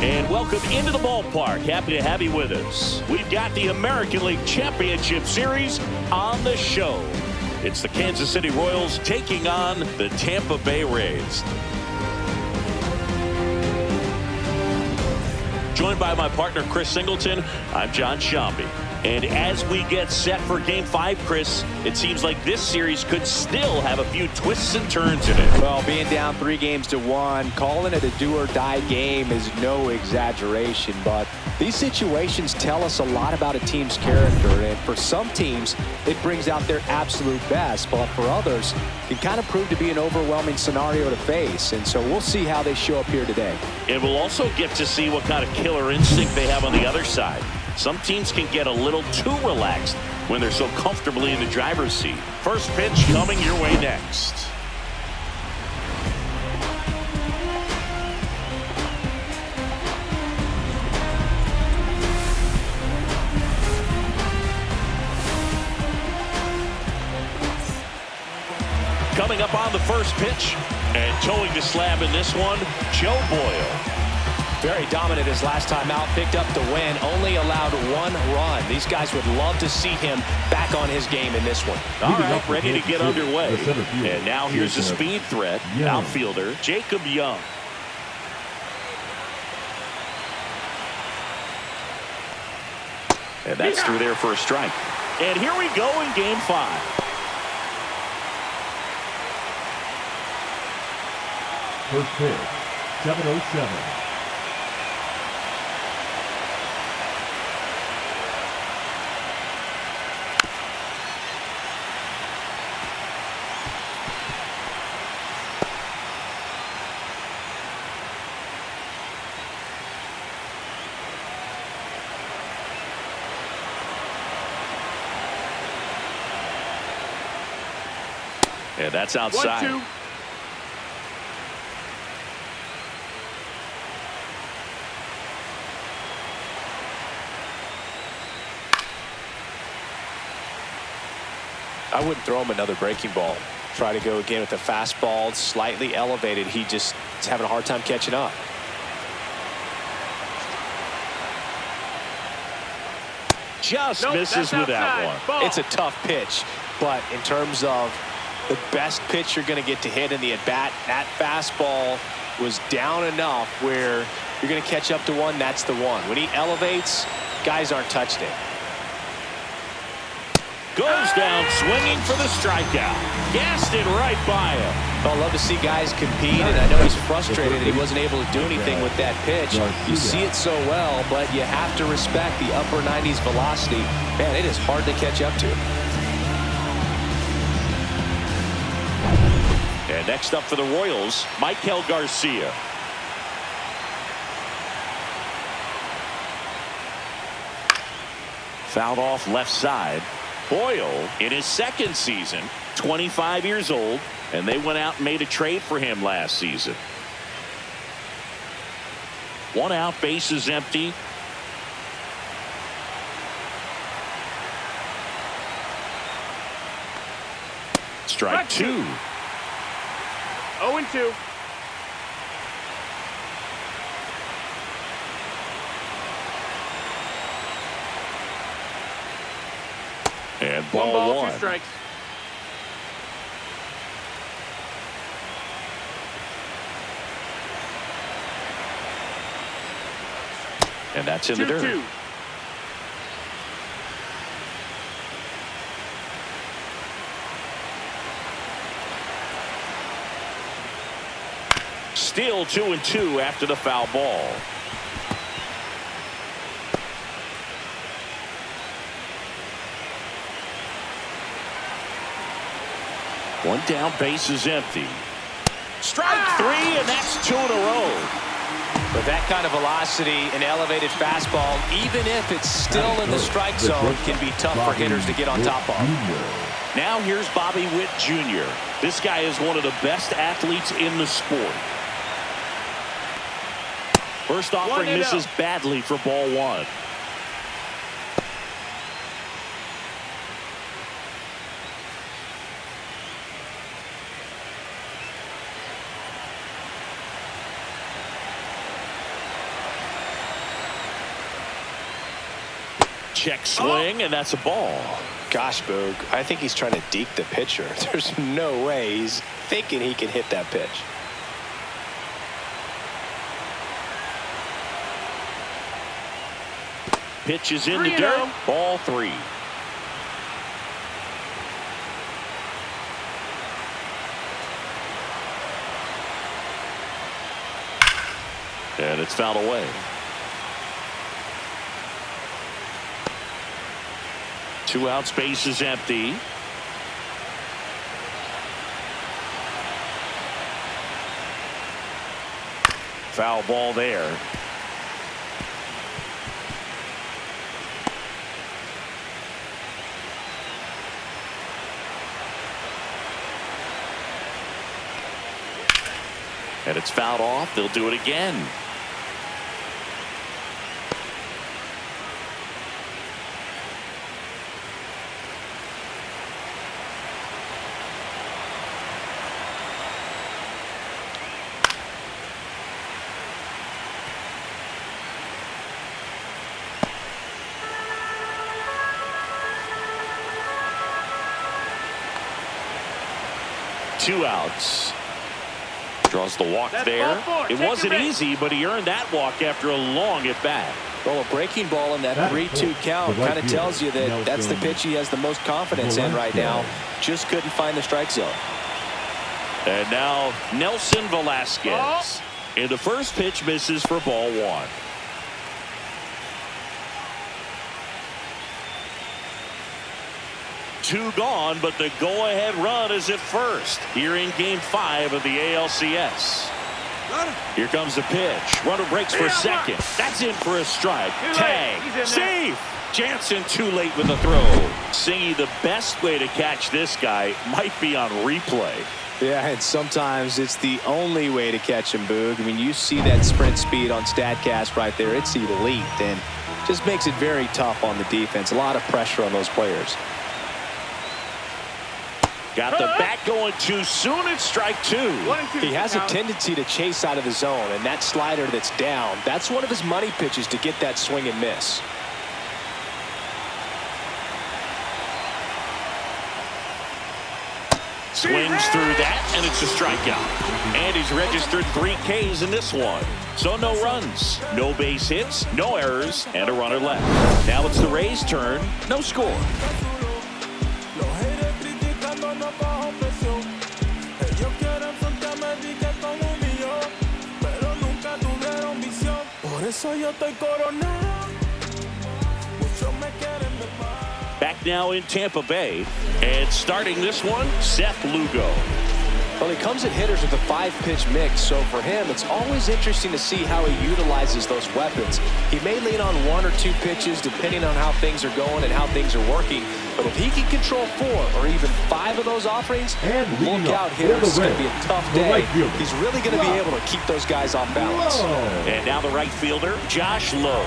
And welcome into the ballpark. Happy to have you with us. We've got the American League Championship Series on the show. It's the Kansas City Royals taking on the Tampa Bay Rays. Joined by my partner, Chris Singleton, I'm John Shambi. And as we get set for Game 5, Chris, it seems like this series could still have a few twists and turns in it. Well, being down 3-1, calling it a do-or-die game is no exaggeration, but these situations tell us a lot about a team's character, and for some teams, it brings out their absolute best, but for others, it can kind of prove to be an overwhelming scenario to face, and so we'll see how they show up here today. And we'll also get to see what kind of killer instinct they have on the other side. Some teams can get a little too relaxed when they're so comfortably in the driver's seat. First pitch coming your way next. Coming up on the first pitch and towing the slab in this one, Joe Boyle. Very dominant his last time out, picked up the win, only allowed 1 run. These guys would love to see him back on his game in this one. All right, ready to get underway. And now here's the speed threat, outfielder Jacob Young. And that's through there for a strike. And here we go in Game 5. First pitch, 7:07. And that's outside. 1-2. I wouldn't throw him another breaking ball. Try to go again with the fastball, slightly elevated. He just is having a hard time catching up. Just misses with that one. It's a tough pitch, but in terms of the best pitch you're going to get to hit in the at-bat, that fastball was down enough where you're going to catch up to one. That's the one. When he elevates, guys aren't touching it. Goes down swinging for the strikeout. Gassed it right by him. Well, I love to see guys compete, and I know he's frustrated that he wasn't able to do anything with that pitch. You see it so well, but you have to respect the upper 90s velocity. Man, it is hard to catch up to. And next up for the Royals, Michael Garcia. Fouled off left side. Boyle in his second season, 25 years old, and they went out and made a trade for him last season. 1 out, bases empty. Strike 2. 0-2. And ball 1. 2 strikes. And that's in the dirt. 2-2. Still 2-2 after the foul ball. One down, base is empty. Strike 3, and that's 2 in a row. With that kind of velocity, an elevated fastball, even if it's still in the strike zone, can be tough for hitters to get on top of. Now here's Bobby Witt Jr. This guy is one of the best athletes in the sport. First offering misses badly for ball 1. Check swing, and that's a ball. Gosh, Boog, I think he's trying to deke the pitcher. There's no way he's thinking he can hit that pitch. Pitch is in the dirt. Ball 3. And it's fouled away. Two outs, base is empty. Foul ball there. And it's fouled off. They'll do it again. Two outs. Draws the walk there. It wasn't easy, but he earned that walk after a long at bat. Well, a breaking ball in that 3-2 count kind of tells you that that's the pitch he has the most confidence in right now. Just couldn't find the strike zone. And now Nelson Velasquez. And the first pitch misses for ball 1. Two gone, but the go-ahead run is at first here in Game 5 of the ALCS. Here comes the pitch. Runner breaks for second. That's in for a strike. Tag. Safe. Jansen too late with the throw. Singy, the best way to catch this guy might be on replay. Yeah, and sometimes it's the only way to catch him, Boog. I mean, you see that sprint speed on StatCast right there. It's elite, and just makes it very tough on the defense. A lot of pressure on those players. Got the bat going too soon. It's strike 2. He has a tendency to chase out of the zone, and that slider that's down, that's one of his money pitches to get that swing and miss. Swings through that, and it's a strikeout. And he's registered 3 Ks in this one. So no runs, no base hits, no errors, and a runner left. Now it's the Rays' turn. No score. Back now in Tampa Bay, and starting this one, Seth Lugo. Well, he comes at hitters with a 5-pitch mix, so for him, it's always interesting to see how he utilizes those weapons. He may lean on 1 or 2 pitches depending on how things are going and how things are working, but if he can control 4 or even 5 of those offerings, look out, hitters. It's going to be a tough day. He's really going to be able to keep those guys off balance. And now the right fielder, Josh Lowe.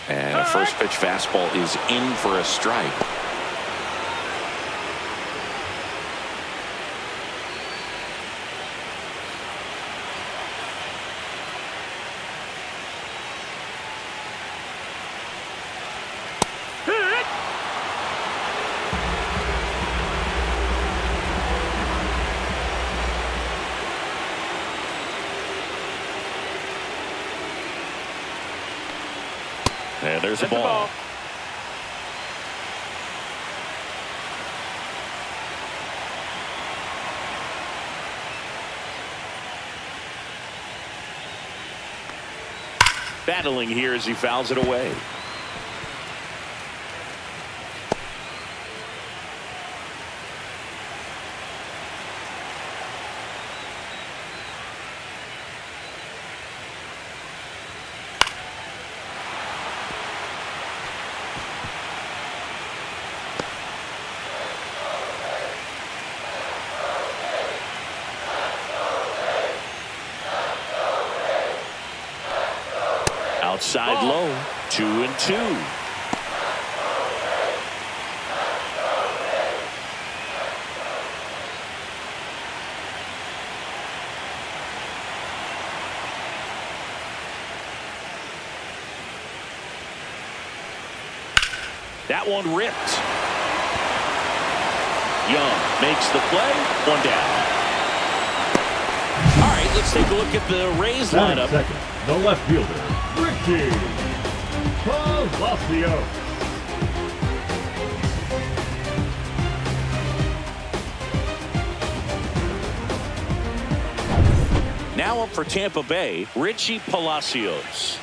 And a first pitch fastball is in for a strike. And there's a ball. Battling here as he fouls it away. Outside low, 2-2. That one ripped. Young makes the play. One down. All right, let's take a look at the Rays lineup. Second, the left fielder, Richie Palacios. Now up for Tampa Bay, Richie Palacios.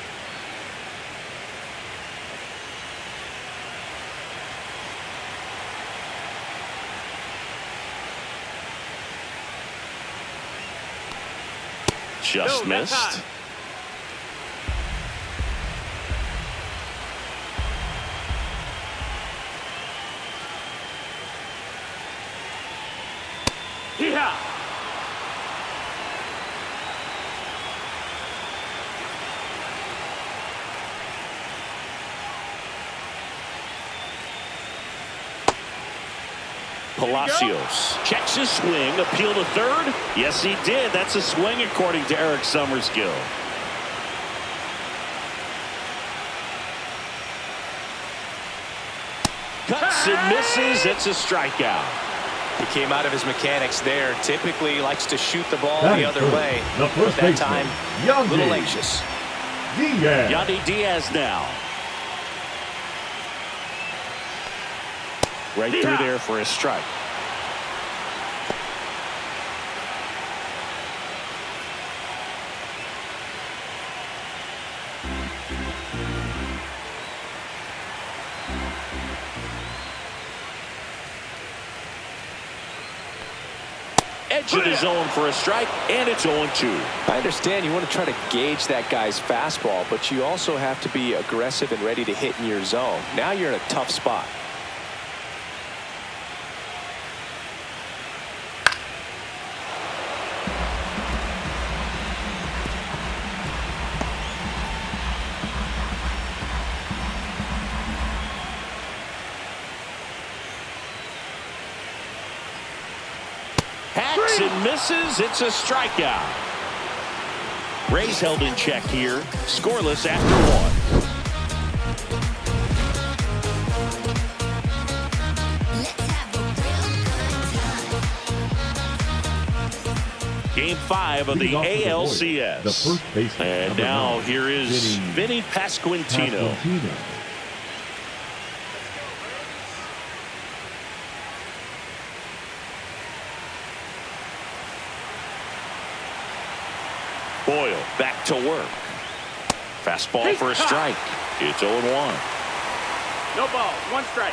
Just missed. Yeah. Palacios checks his swing, appeal to third. Yes, he did. That's a swing according to Eric Summerskill. Cuts and misses. It's a strikeout. He came out of his mechanics there. Typically likes to shoot the ball the other way. But that time, a little anxious. Yandy Diaz now. Right through there for a strike. Edge of the zone for a strike, and it's 0-2. I understand you want to try to gauge that guy's fastball, but you also have to be aggressive and ready to hit in your zone. Now you're in a tough spot. Hacks and misses. It's a strikeout. Rays held in check here. Scoreless after one. Game 5 of the ALCS. And now here is Vinny Pasquantino. Boyle back to work. Fastball for a strike. It's 0-1. No ball, one strike.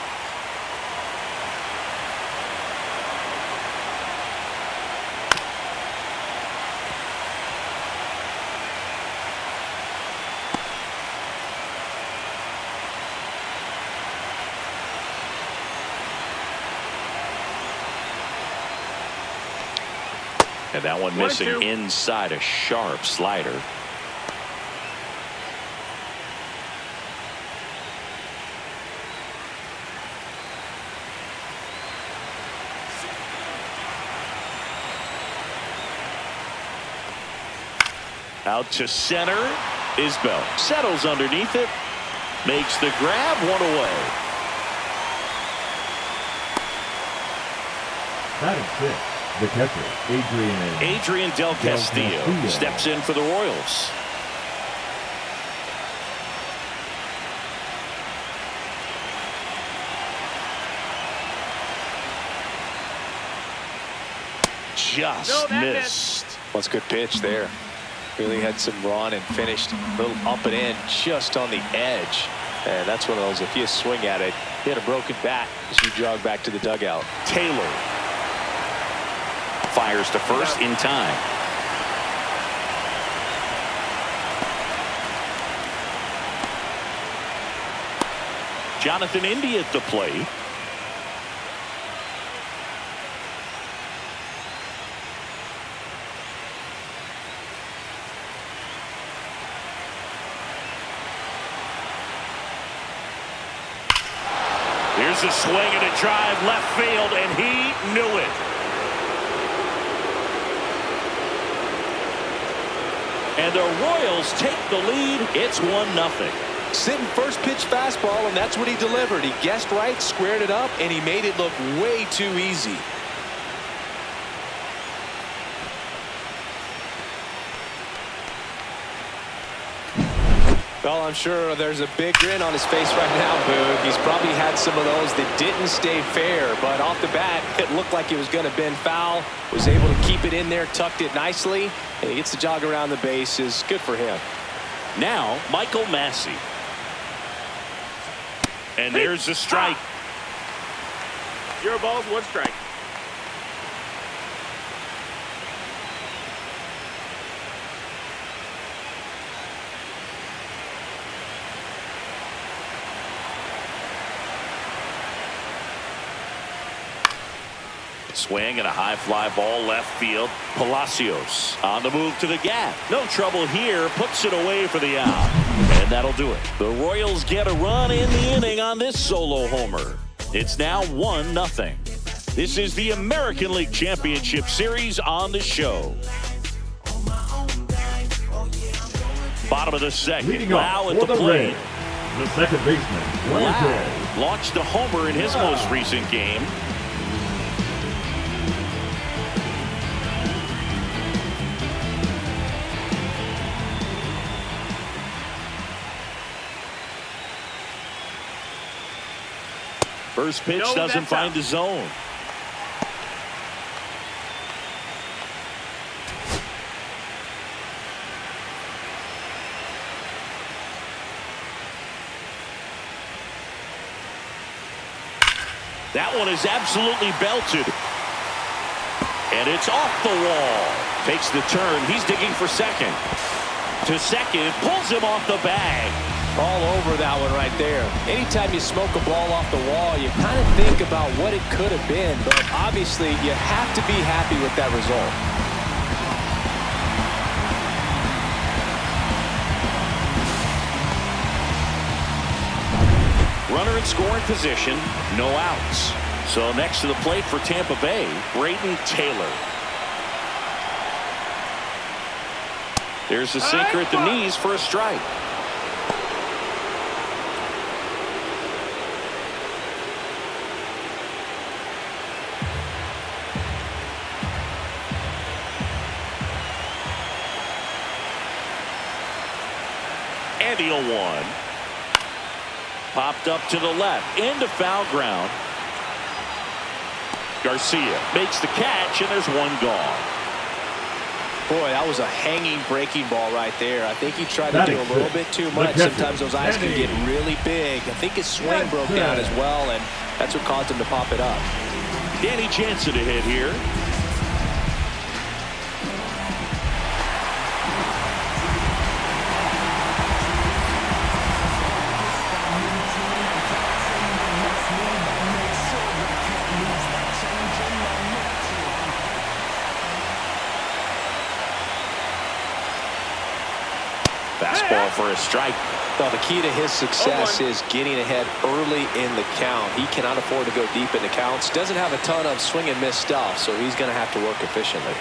And that one missing inside, a sharp slider. Out to center. Isbell settles underneath it. Makes the grab, one away. Batting sixth, the catcher, Adrian Del Castillo steps in for the Royals. Just missed. Well, it's a good pitch there. Really had some run and finished a little up and in just on the edge. And that's one of those, if you swing at it, you had a broken bat as you jog back to the dugout. Taylor fires to first in time. Jonathan Indy at the plate. Here's a swing and a drive left field, and he knew it. And the Royals take the lead. It's 1-0. Sitting first pitch fastball. fastball, and that's what he delivered. He guessed right, squared it up, and he made it look way too easy. Well, I'm sure there's a big grin on his face right now, Boog. He's probably had some of those that didn't stay fair, but off the bat, it looked like it was going to bend foul. Was able to keep it in there, tucked it nicely, and he gets the jog around the bases. Good for him. Now, Michael Massey. And there's a strike. 0 balls, 1 strike. Swing and a high fly ball left field. Palacios on the move to the gap. No trouble here. Puts it away for the out. And that'll do it. The Royals get a run in the inning on this solo homer. It's now 1-0. This is the American League Championship Series on the show. Bottom of the second. Leading Lau off at the for the plate. Reds, the second baseman, Lau launched a homer in his most recent game. First pitch doesn't find the zone. That one is absolutely belted. And it's off the wall. Takes the turn. He's digging for second. To second. Pulls him off the bag. All over that one right there. Anytime you smoke a ball off the wall, you kind of think about what it could have been, but obviously you have to be happy with that result. Runner in scoring position, no outs. So next to the plate for Tampa Bay, Braden Taylor. There's a sinker at the knees for a strike. And he'll one. Popped up to the left into foul ground. Garcia makes the catch, and there's one gone. Boy, that was a hanging breaking ball right there. I think he tried to do a little bit too much. Sometimes those eyes can get really big. I think his swing broke down as well, and that's what caused him to pop it up. Danny Jansen to hit here. Fastball for a strike. Well, the key to his success is getting ahead early in the count. He cannot afford to go deep in the counts. Doesn't have a ton of swing and miss stuff, so he's going to have to work efficiently.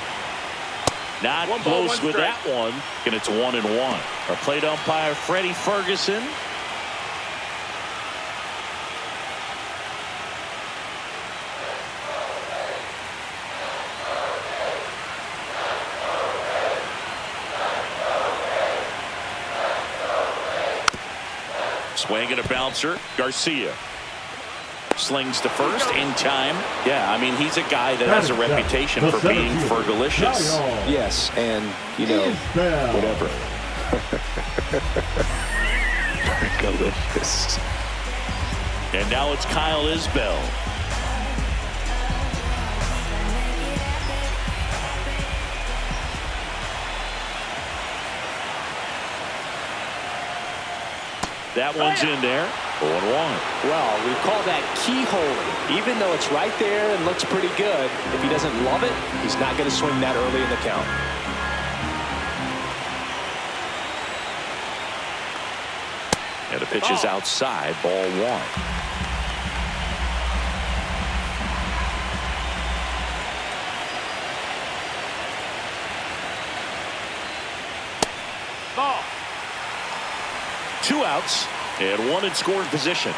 Not close with that one, and it's 1-1. Our plate umpire, Freddie Ferguson. Swing and a bouncer. Garcia slings to first in time. Yeah, I mean, he's a guy that has a reputation for being fergalicious. Yes, and, you know, whatever. Fergalicious. And now it's Kyle Isbell. That one's in there. 0-1. Well, we call that keyholing. Even though it's right there and looks pretty good, if he doesn't love it, he's not going to swing that early in the count. And the pitch is outside, ball 1. Ball. 2 outs. And one in scoring position.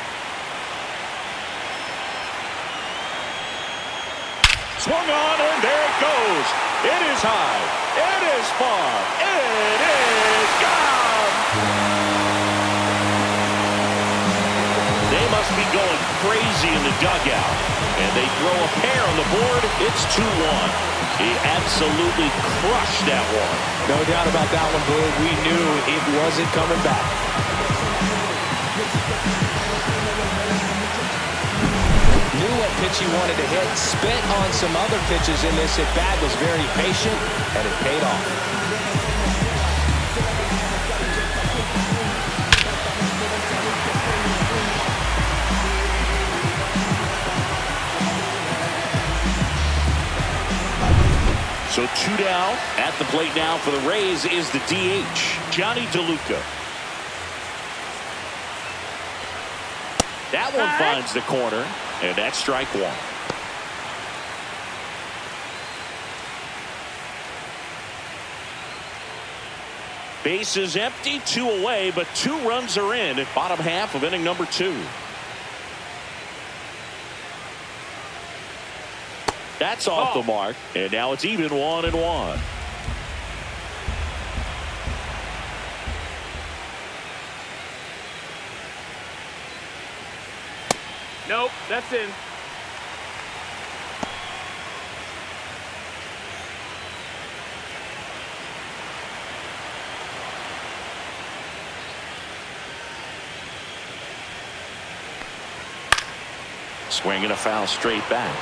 Swung on, and there it goes. It is high. It is far. It is gone. They must be going crazy in the dugout. And they throw a pair on the board. It's 2-1. He absolutely crushed that one. No doubt about that one, Boog. We knew it wasn't coming back. Knew what pitch he wanted to hit. Spent on some other pitches in this at-bat. Was very patient, and it paid off. So 2 down. At the plate now for the Rays is the DH, Johnny DeLuca. That one finds the corner, and that's strike one. Base is empty, 2 away, but 2 runs are in. Bottom half of inning number 2. That's off the mark, and now it's even 1-1. Nope, that's in. Swinging a foul straight back.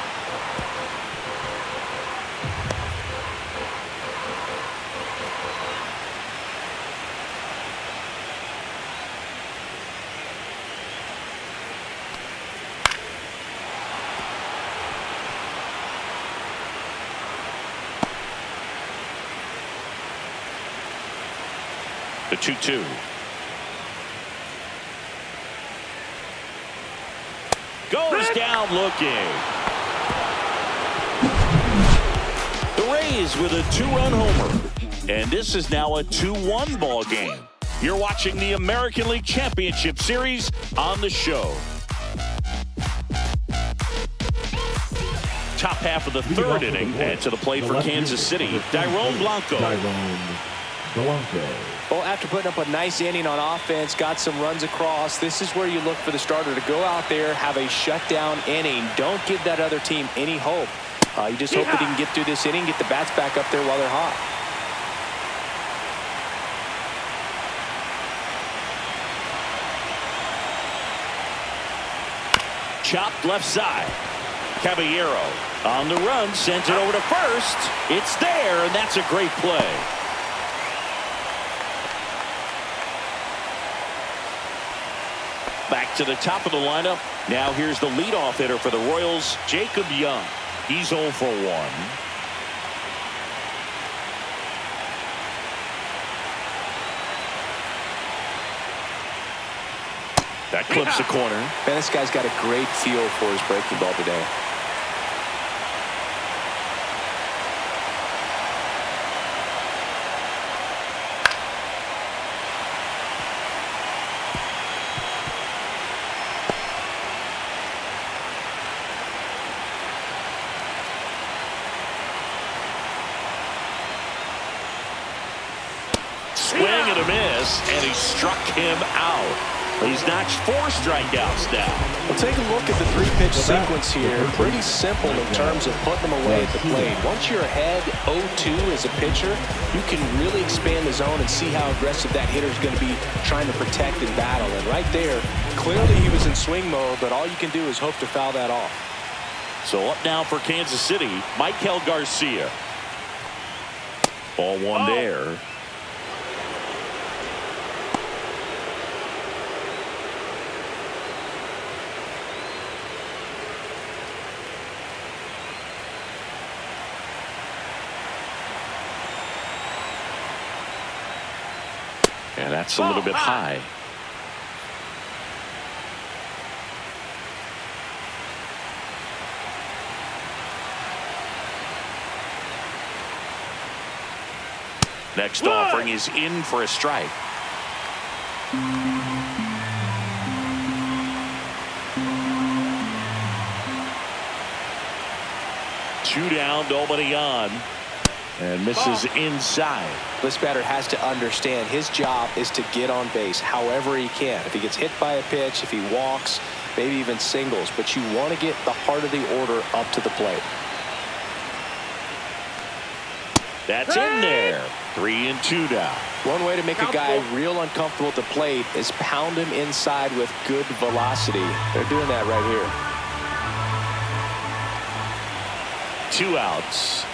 The 2-2. Goes down looking. The Rays with a 2-run homer. And this is now a 2-1 ball game. You're watching the American League Championship Series on the show. Top half of the third inning, and to the plate for Kansas City, Dairon Blanco. Well, after putting up a nice inning on offense, got some runs across, this is where you look for the starter to go out there, have a shutdown inning. Don't give that other team any hope. You just hope that he can get through this inning, get the bats back up there while they're hot. Chopped left side. Caballero on the run, sends it over to first. It's there, and that's a great play. Back to the top of the lineup. Now here's the leadoff hitter for the Royals, Jacob Young. He's 0 for 1. That clips the corner. Man, this guy's got a great feel for his breaking ball today. Swing and a miss, and he struck him out. He's notched 4 strikeouts now. Well, take a look at the 3-pitch sequence here. Pretty simple in terms of putting them away at the plate. Once you're ahead 0-2 as a pitcher, you can really expand the zone and see how aggressive that hitter is going to be trying to protect and battle. And right there, clearly he was in swing mode, but all you can do is hope to foul that off. So up now for Kansas City, Michael Garcia. Ball one there. And that's a little bit high. Next offering is in for a strike. Two down, nobody on. And misses inside. This batter has to understand his job is to get on base however he can. If he gets hit by a pitch, if he walks, maybe even singles. But you want to get the heart of the order up to the plate. That's in there. 3-2 now. One way to make a guy real uncomfortable at the plate is pound him inside with good velocity. They're doing that right here. 2 outs.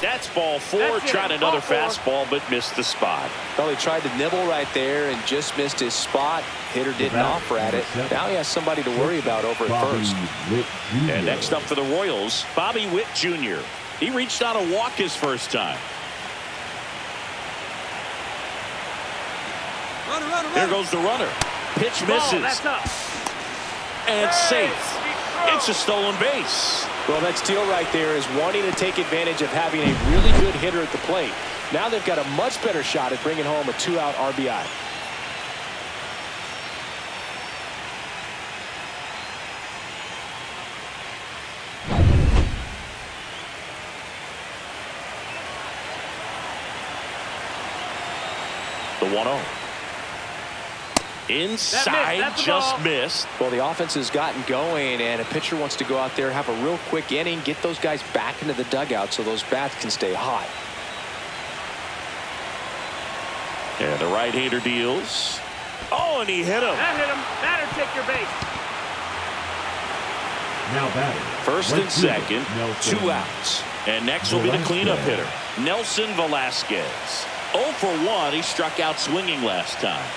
That's ball 4. Tried another fastball, but missed the spot. Well, he tried to nibble right there and just missed his spot. Hitter didn't offer at it. Now he has somebody to worry about over at first. And next up for the Royals, Bobby Witt Jr. He reached on a walk his first time. Here goes the runner. Pitch misses. And safe. It's a stolen base. Well, that steal right there is wanting to take advantage of having a really good hitter at the plate. Now they've got a much better shot at bringing home a 2-out RBI. The 1-0. Inside, just missed. Well, the offense has gotten going, and a pitcher wants to go out there, have a real quick inning, get those guys back into the dugout so those bats can stay hot. And the right-hander deals. Oh, and he hit him. That hit him. Batter, take your base. Now batting. First and second, 2 outs. And next will be the cleanup hitter, Nelson Velasquez. 0 for 1. He struck out swinging last time.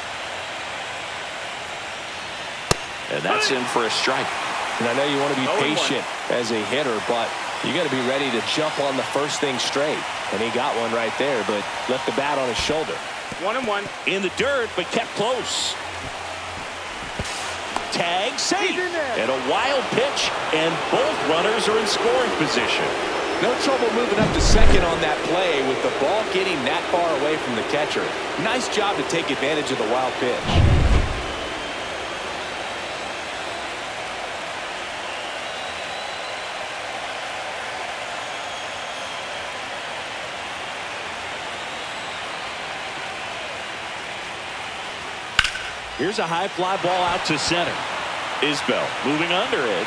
And that's in for a strike. And I know you want to be patient as a hitter, but you got to be ready to jump on the first thing straight. And he got one right there, but left the bat on his shoulder. 1-1. In the dirt, but kept close. Tag safe. And a wild pitch, and both runners are in scoring position. No trouble moving up to second on that play with the ball getting that far away from the catcher. Nice job to take advantage of the wild pitch. Here's a high fly ball out to center. Isbell moving under it.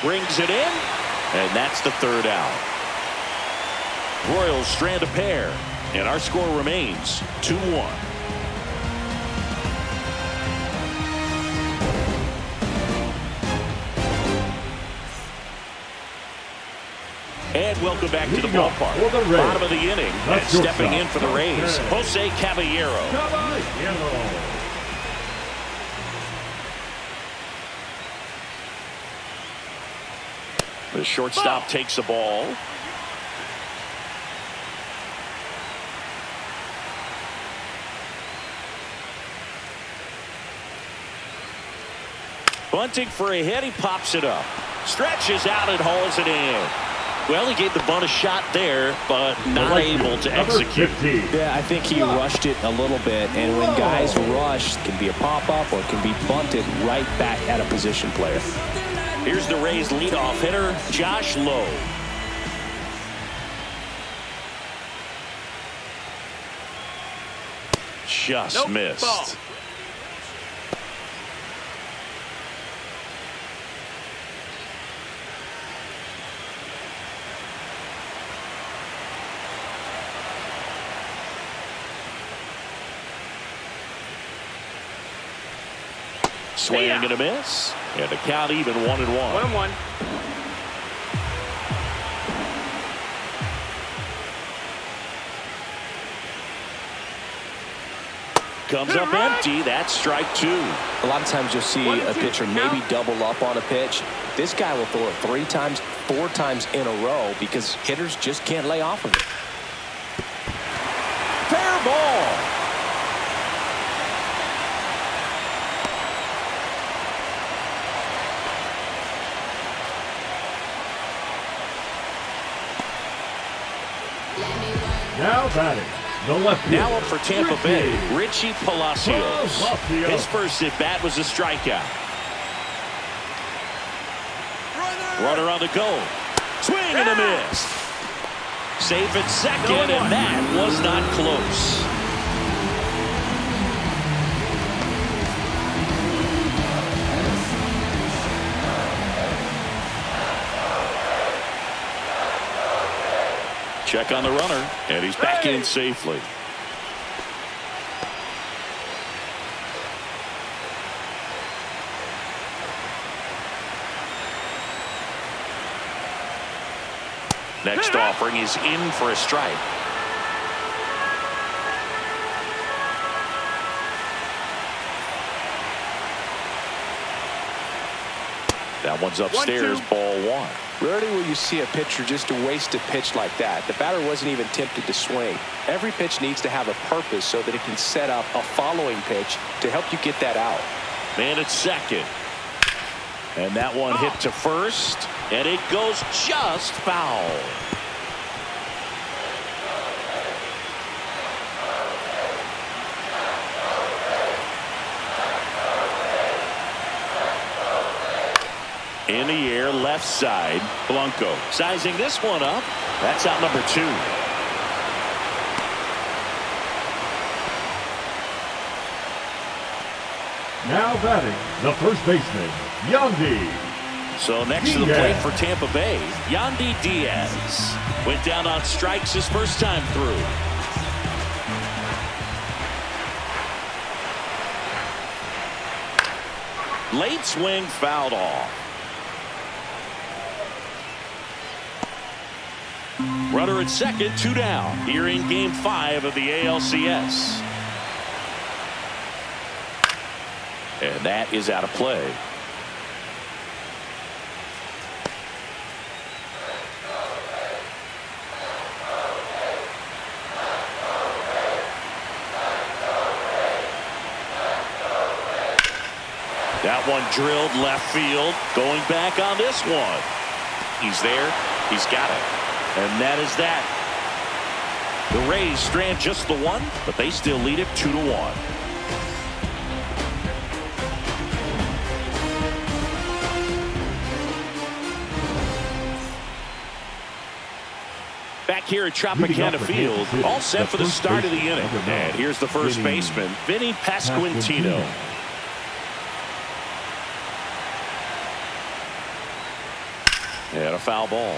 Brings it in. And that's the 3rd out. Royals strand a pair. And our score remains 2-1. And welcome back to the ballpark. Bottom of the inning. And stepping in for the Rays, Jose Caballero. The shortstop takes the ball. Bunting for a hit. He pops it up. Stretches out and hauls it in. Well, he gave the bunt a shot there, but not able to execute. Yeah, I think he rushed it a little bit, and when guys rush, it can be a pop-up or it can be bunted right back at a position player. Here's the Rays leadoff hitter, Josh Lowe. Just missed. Ball. Swing and a miss. And the count even 1-1. 1-1. Comes up empty. That's strike 2. A lot of times you'll see a pitcher maybe double up on a pitch. This guy will throw it 3 times, 4 times in a row because hitters just can't lay off of it. Fair ball. Now batting. The left fielder. Now up for Tampa Bay, Richie Palacios. His first at-bat was a strikeout. Runner on the go. Swing and a miss. Safe at second, and that was not close. Check on the runner, and he's back in safely. Next offering is in for a strike. That one's upstairs, ball one. Rarely will you see a pitcher just waste a pitch like that. The batter wasn't even tempted to swing. Every pitch needs to have a purpose so that it can set up a following pitch to help you get that out. Man at second. And that one hit to first, and it goes just foul. In the air, left side, Blanco sizing this one up. That's out number 2. Now batting, the first baseman, Yandy. So next to the plate for Tampa Bay, Yandy Diaz went down on strikes his first time through. Late swing fouled off. Runner at second, 2 down here in game 5 of the ALCS. And that is out of play. That one drilled left field. Going back on this one. He's there. He's got it. And that is that. The Rays strand just the one, but they still lead it 2-1. Back here at Tropicana Field, all set for the start of the inning. And here's the first baseman, Vinny Pasquantino. And a foul ball.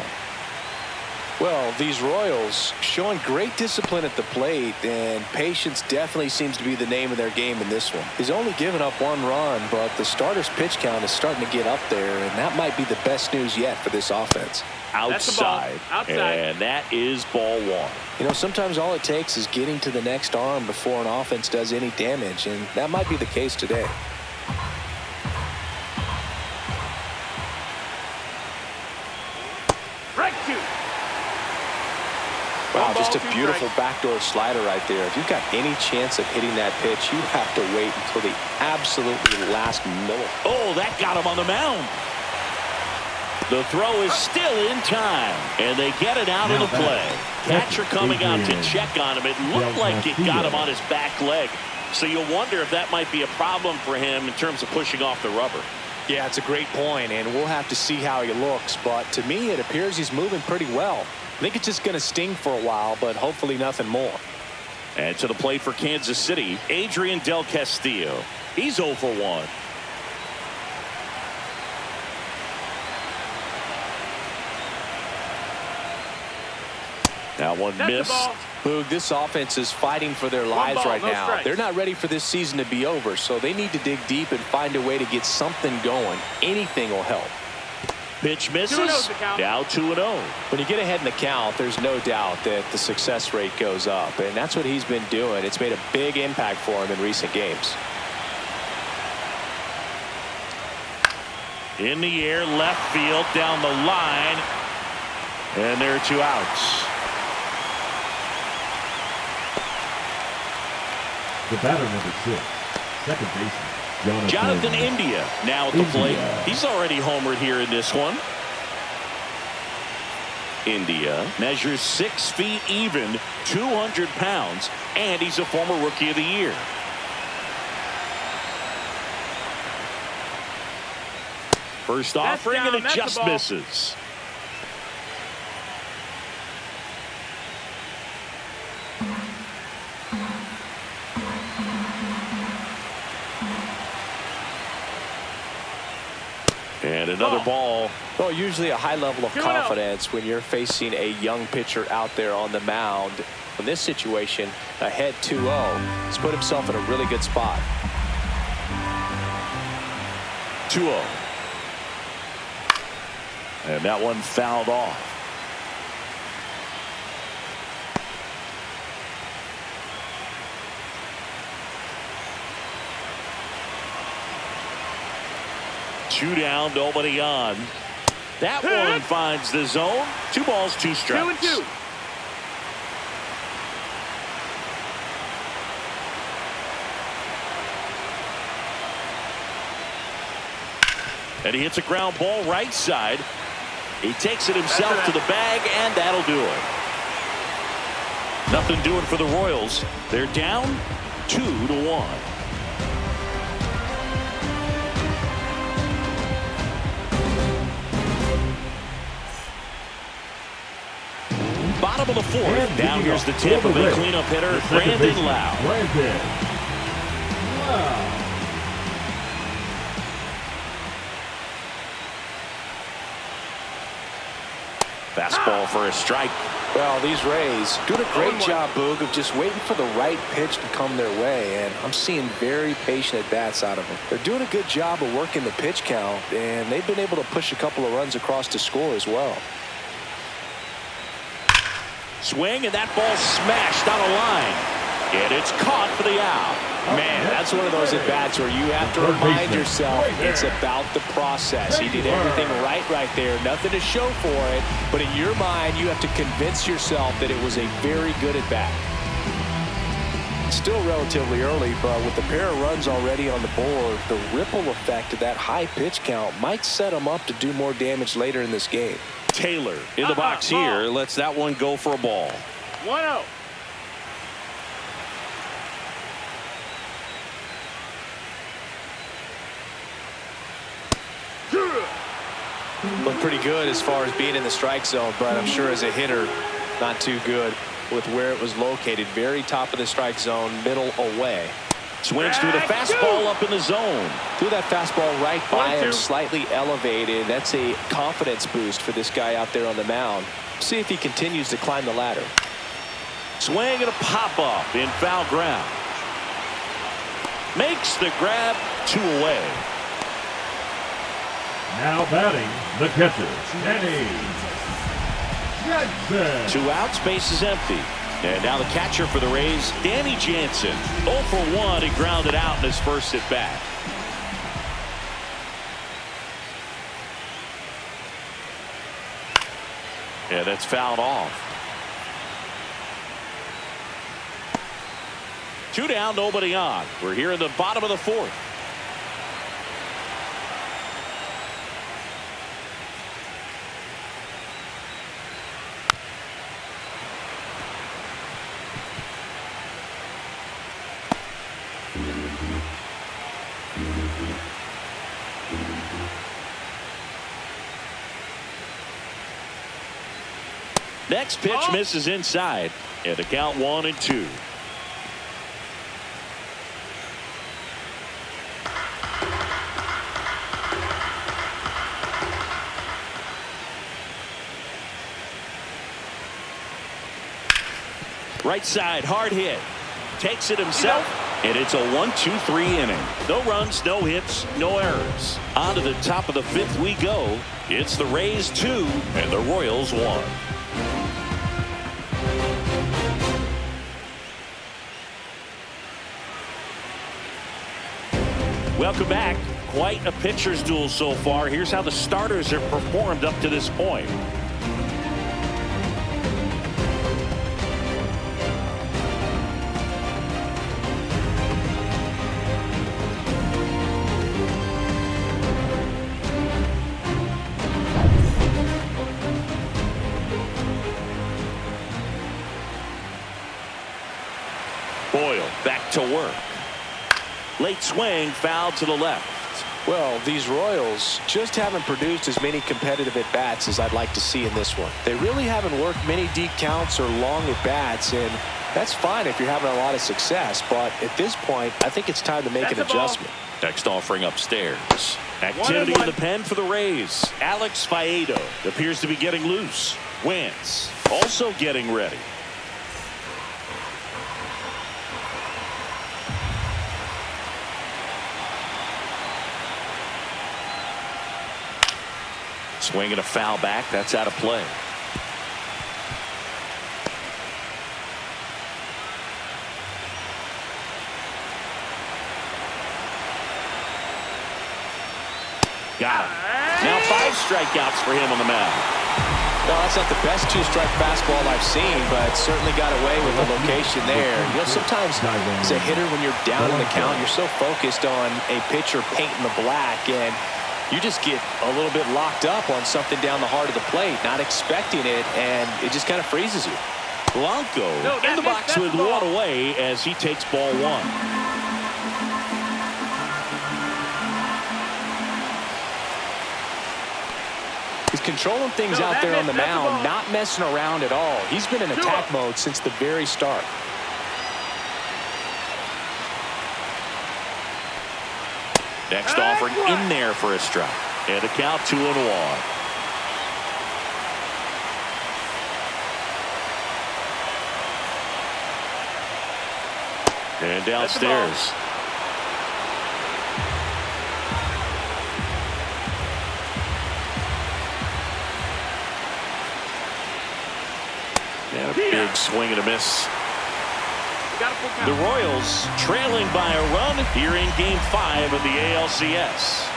Well, these Royals showing great discipline at the plate, and patience definitely seems to be the name of their game in this one. He's only given up 1 run, but the starter's pitch count is starting to get up there, and that might be the best news yet for this offense. Outside. And that is ball 1. You know, sometimes all it takes is getting to the next arm before an offense does any damage, and that might be the case today. Wow, just a beautiful backdoor slider right there. If you've got any chance of hitting that pitch, you have to wait until the absolutely last minute. Oh, that got him on the mound. The throw is still in time, and they get it out of the play. Catcher coming out to check on him. It looked like it got him on his back leg. So you'll wonder if that might be a problem for him in terms of pushing off the rubber. Yeah, it's a great point, and we'll have to see how he looks. But to me, it appears he's moving pretty well. I think it's just going to sting for a while, but hopefully nothing more. And to the plate for Kansas City, Adrian Del Castillo. He's 0 for 1. That one missed. Boog, this offense is fighting for their lives right now. They're not ready for this season to be over, so they need to dig deep and find a way to get something going. Anything will help. Pitch misses. Now 2-0. When you get ahead in the count, there's no doubt that the success rate goes up, and that's what he's been doing. It's made a big impact for him in recent games. In the air, left field, down the line, and there are 2 outs. The batter number 6, second baseman, Jonathan India now at the plate. He's already homered here in this one. India, measures 6 feet even, 200 pounds, and he's a former Rookie of the Year. First offering, and it just misses. And another ball. Well, usually a high level of 2-0. confidence when you're facing a young pitcher out there on the mound. In this situation, ahead 2-0. He's put himself in a really good spot. 2-0. And that one fouled off. Two down, nobody on. That one finds the zone. 2 balls, 2 strikes. 2-2. And he hits a ground ball right side. He takes it himself to the bag, and that'll do it. Nothing doing for the Royals. They're down 2-1. Bottom of the 4th. Down here's the Tampa Bay cleanup hitter, Brandon Lau. Fastball for a strike. Well, these Rays doing a great job, Boog, of just waiting for the right pitch to come their way, and I'm seeing very patient at-bats out of them. They're doing a good job of working the pitch count, and they've been able to push a couple of runs across to score as well. Swing, and that ball smashed on a line. And it's caught for the out. Man, that's one of those at-bats where you have to remind yourself it's about the process. He did everything right there. Nothing to show for it. But in your mind, you have to convince yourself that it was a very good at-bat. Still relatively early, but with the pair of runs already on the board, the ripple effect of that high pitch count might set him up to do more damage later in this game. Taylor in the box here. Lets that one go for a ball. 1-0. Looked pretty good as far as being in the strike zone, but I'm sure as a hitter, not too good with where it was located. Very top of the strike zone, middle away. Swings through the fastball up in the zone. Threw that fastball right by him, slightly elevated. That's a confidence boost for this guy out there on the mound. See if he continues to climb the ladder. Swing and a pop-up in foul ground. Makes the grab, 2 away. Now batting, the catcher, Danny Jansen. 2 outs, base is empty. And now the catcher for the Rays, Danny Jansen. 0 for 1, he grounded out in his first at bat. Yeah, that's fouled off. 2 down, nobody on. We're here in the bottom of the 4th. Next pitch misses inside, and the count 1-2. Right side, hard hit. Takes it himself, and it's a 1-2-3 inning. No runs, no hits, no errors. On to the top of the 5th we go. It's the Rays 2 and the Royals 1. Welcome back. Quite a pitcher's duel so far. Here's how the starters have performed up to this point. to work. Late swing, foul to the left. Well, these Royals just haven't produced as many competitive at-bats as I'd like to see in this one. They really haven't worked many deep counts or long at-bats, and that's fine if you're having a lot of success. But at this point, I think it's time to make an adjustment. Next offering upstairs. Activity in the pen for the Rays. Alex Faedo appears to be getting loose. Wentz also getting ready. Swinging a foul back. That's out of play. Got him. Now 5 strikeouts for him on the mound. Well, that's not the best 2-strike fastball I've seen, but certainly got away with the location there. You know, sometimes as a hitter, when you're down in the count, you're so focused on a pitcher painting the black, and you just get a little bit locked up on something down the heart of the plate, not expecting it, and it just kind of freezes you. Blanco in the box with one away as he takes ball 1. He's controlling things out there on the mound, not messing around at all. He's been in attack mode since the very start. Next offering in there for a strike. And a count 2-1. And downstairs. And a big swing and a miss. The Royals trailing by a run here in Game 5 of the ALCS.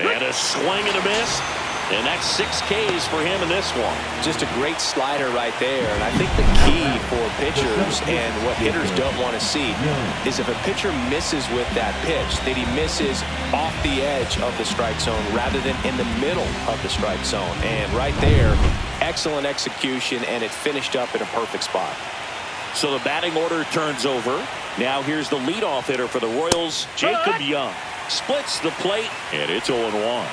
And a swing and a miss. And that's 6 Ks for him in this one. Just a great slider right there. And I think the key for pitchers and what hitters don't want to see is if a pitcher misses with that pitch, that he misses off the edge of the strike zone rather than in the middle of the strike zone. And right there, excellent execution, and it finished up in a perfect spot. So the batting order turns over. Now here's the leadoff hitter for the Royals, Jacob Young. Splits the plate, and it's 0-1.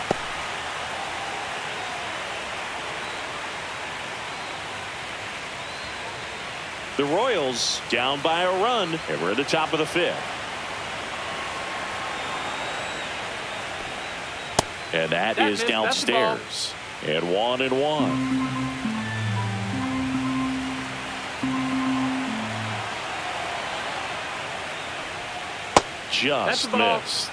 The Royals down by a run, and we're at the top of the 5th. And that is downstairs. And 1-1. Just missed.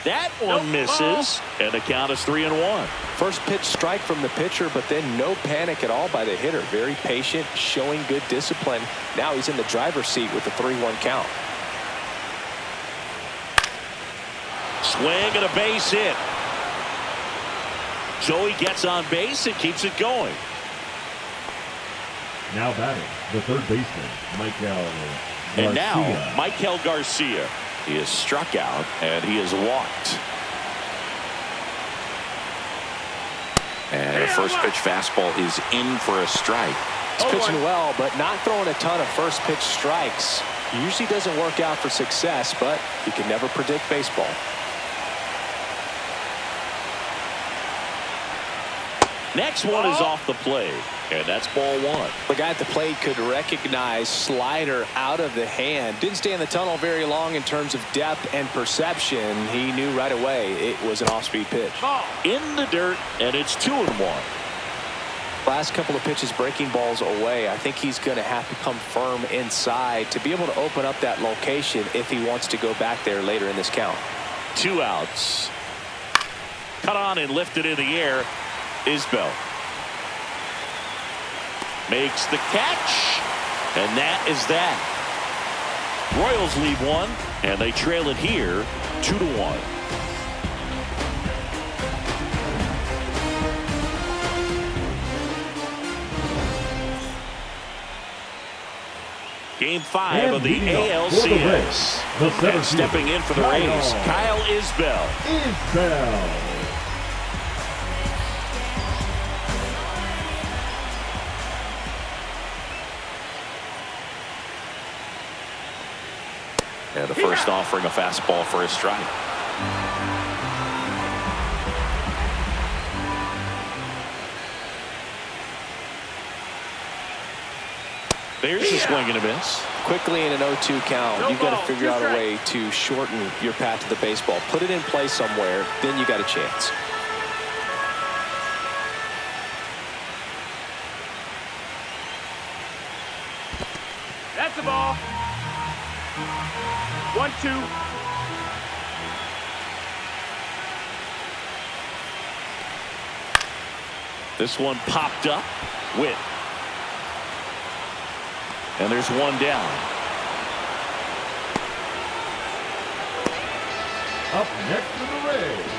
That one misses, and the count is 3-1. First pitch strike from the pitcher, but then no panic at all by the hitter. Very patient, showing good discipline. Now he's in the driver's seat with the 3-1 count. Swing and a base hit. Joey gets on base and keeps it going. Now batting, the third baseman, Michael Garcia. And now, Michael Garcia. He is struck out, and he is walked. And a first pitch fastball is in for a strike. He's pitching well, but not throwing a ton of first pitch strikes. Usually doesn't work out for success, but you can never predict baseball. Next one is off the plate, and that's ball 1. The guy at the plate could recognize slider out of the hand. Didn't stay in the tunnel very long in terms of depth and perception. He knew right away it was an off-speed pitch. In the dirt, and it's 2-1. Last couple of pitches breaking balls away. I think he's going to have to come firm inside to be able to open up that location if he wants to go back there later in this count. 2 outs. Cut on and lifted in the air. Isbell makes the catch, and that is that. Royals lead one, and they trail it here 2-1. Game 5 And of the leading off for the ALCS. Reds, the center And stepping in for the fielder, Rays, Kyle Isbell. And the first offering a fastball for a strike. There's a swing and a miss. Quickly in an 0-2 count, you've got to figure out a way to shorten your path to the baseball. Put it in play somewhere, then you got a chance. That's the ball. 1-2. This one popped up. Witt. And there's one down. Up next to the Rays,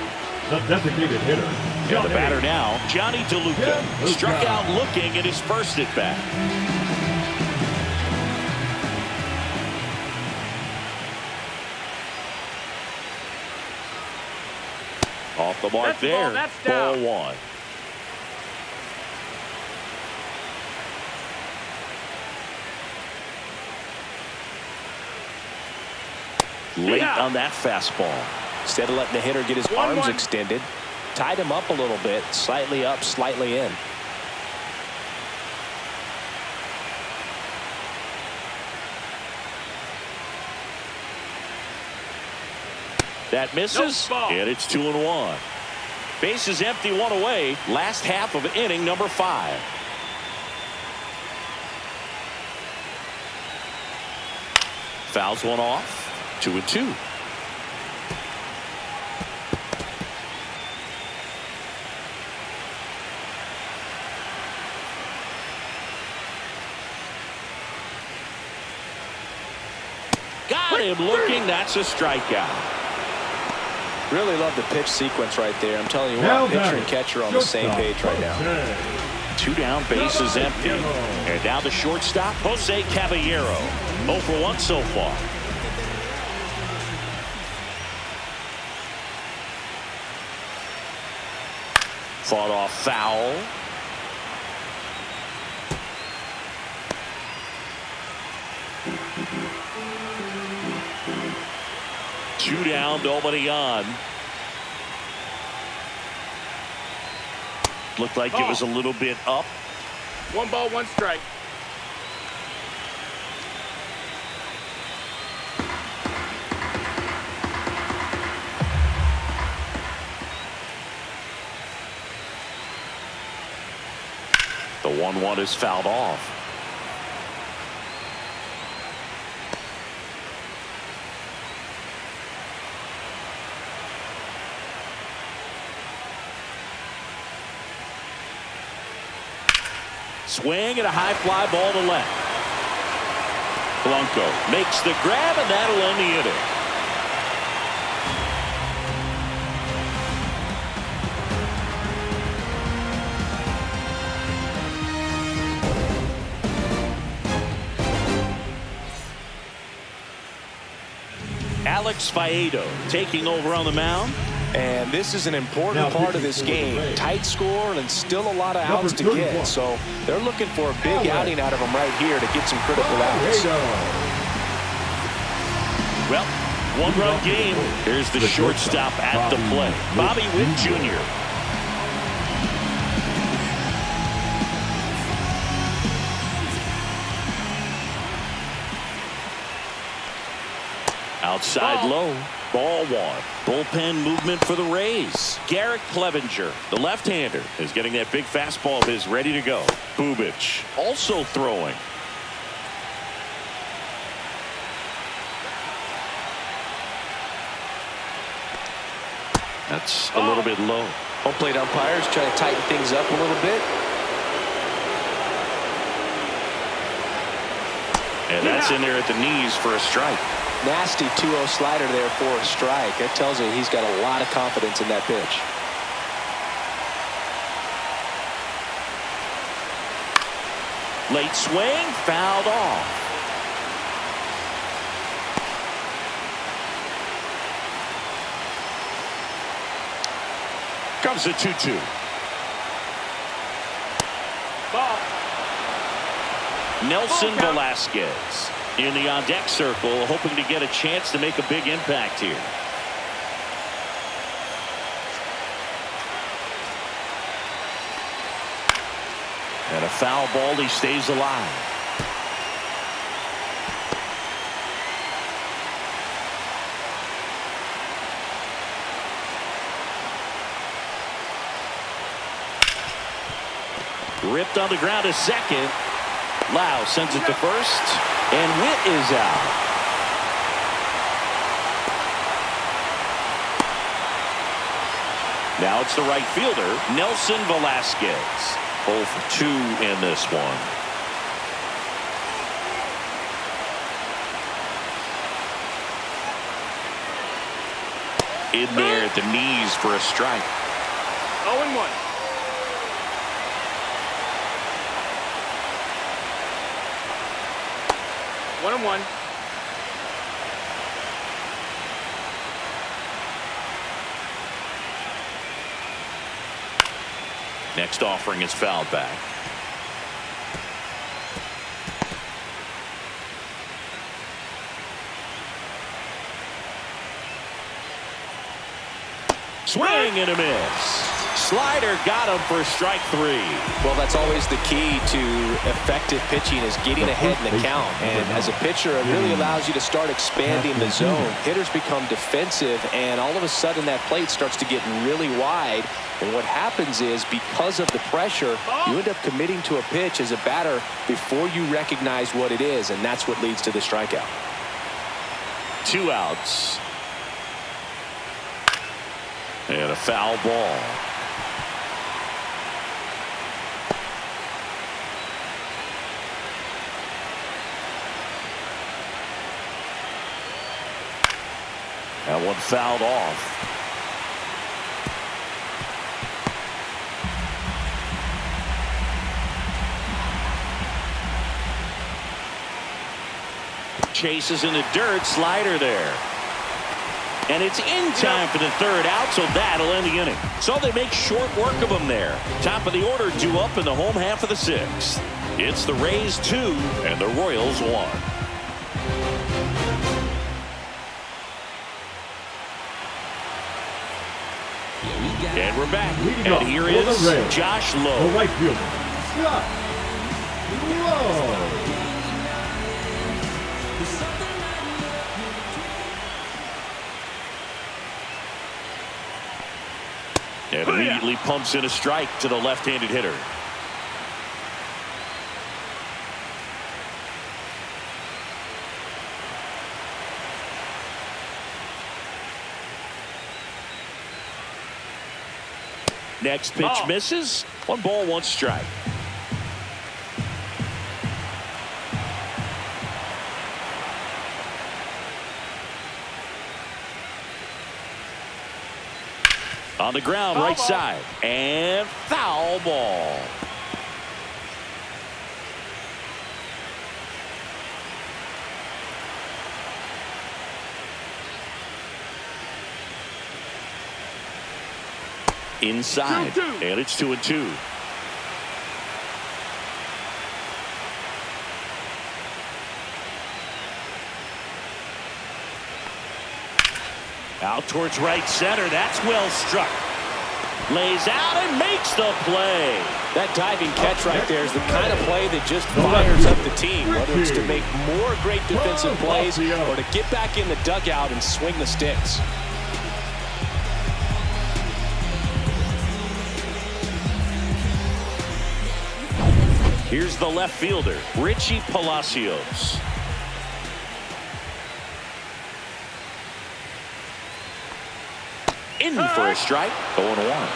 the designated hitter. And the batter now, Johnny DeLuca. Struck out looking at his first at bat. Off the mark there. Ball one. Late on that fastball. Instead of letting the hitter get his arms extended, tied him up a little bit, slightly up, slightly in. That misses, and it's 2-1. Bases empty, one away. Last half of inning number 5. Fouls one off. 2-2. Got him looking. That's a strikeout. Really love the pitch sequence right there. I'm telling you what, pitcher and catcher on the same page right now. 2 down, bases empty. And now the shortstop, Jose Caballero. 0 for 1 so far. Fought off foul. Two down, nobody on. Looked like it was a little bit up. 1 ball, 1 strike. The 1-1 is fouled off. Swing and a high fly ball to left. Blanco makes the grab, and that'll end the inning. Alex Faedo taking over on the mound. And this is an important part of this game. Tight score and still a lot of outs to get. So they're looking for a big outing out of him right here to get some critical outs. Well, 1-run game. Here's the shortstop at the plate. Bobby Witt Jr. Outside low. Ball 1. Bullpen movement for the Rays. Garrett Clevenger, the left-hander, is getting that big fastball of his ready to go. Bubic also throwing. That's a little bit low. Home plate umpires trying to tighten things up a little bit. And that's in there at the knees for a strike. Nasty 2-0 slider there for a strike. That tells you he's got a lot of confidence in that pitch. Late swing, fouled off. Comes a 2-2. Ball. Nelson Velasquez in the on-deck circle, hoping to get a chance to make a big impact here. And a foul ball, he stays alive. Ripped on the ground to second. Lau sends it to first, and Witt is out. Now it's the right fielder, Nelson Velasquez. 0 for 2 in this one. In there at the knees for a strike. 0-1. 1-1. Next offering is fouled back. Swing and a miss. Slider got him for strike 3. Well, that's always the key to effective pitching, is getting ahead in the count. And as a pitcher, it really allows you to start expanding the zone. Hitters become defensive, and all of a sudden that plate starts to get really wide. And what happens is, because of the pressure, you end up committing to a pitch as a batter before you recognize what it is, and that's what leads to the strikeout. 2 outs. And a foul ball. That one fouled off. Chases in the dirt, slider there. And it's in time for the 3rd out, so that'll end the inning. So they make short work of them there. Top of the order due up in the home half of the 6th. It's the Rays 2 and the Royals 1. And we're back. And here is Josh Lowe. The right fielder, Josh Lowe. And immediately pumps in a strike to the left-handed hitter. Next pitch misses. 1 ball, 1 strike. On the ground, right side, and foul ball. Inside, and it's 2-2. Out towards right center. That's well struck. Lays out and makes the play. That diving catch right there is the kind of play that just fires up the team, whether it's to make more great defensive plays or to get back in the dugout and swing the sticks. Here's the left fielder, Richie Palacios. In for a strike, 0-1.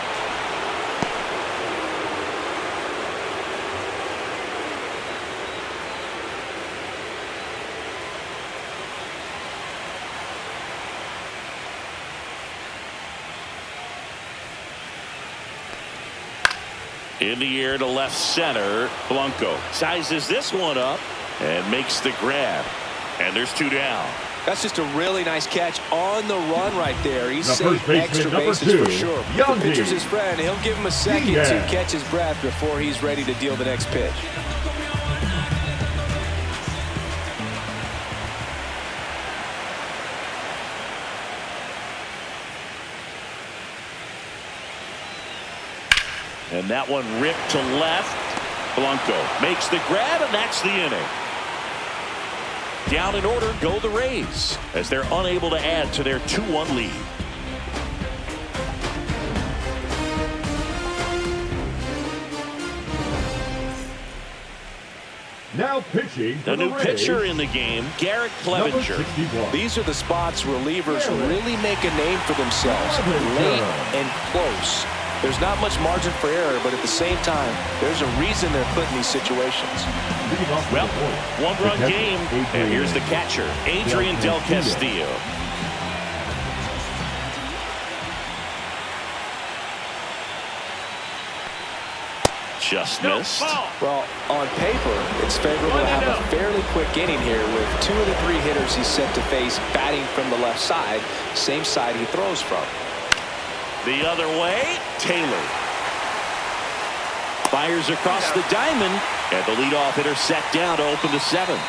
In the air to left center. Blanco sizes this one up and makes the grab. And there's 2 down. That's just a really nice catch on the run right there. He's The saved first baseman, extra number bases 2, for sure. Young The pitcher's his friend. He'll give him a second to catch his breath before he's ready to deal the next pitch. And that one ripped to left. Blanco makes the grab, and that's the inning. Down in order go the Rays as they're unable to add to their 2-1 lead. Now pitching for The new Rays, pitcher in the game, Garrett number Clevenger. 61. These are the spots relievers really make a name for themselves. Late and close. There's not much margin for error, but at the same time, there's a reason they're put in these situations. Well, 1-run game, and here's the catcher, Adrian Del Castillo. Just missed. Well, on paper, it's favorable to have a fairly quick inning here with 2 of the 3 hitters he's set to face batting from the left side, same side he throws from. The other way, Taylor. Fires across the diamond, and the leadoff hitter set down to open the 7th.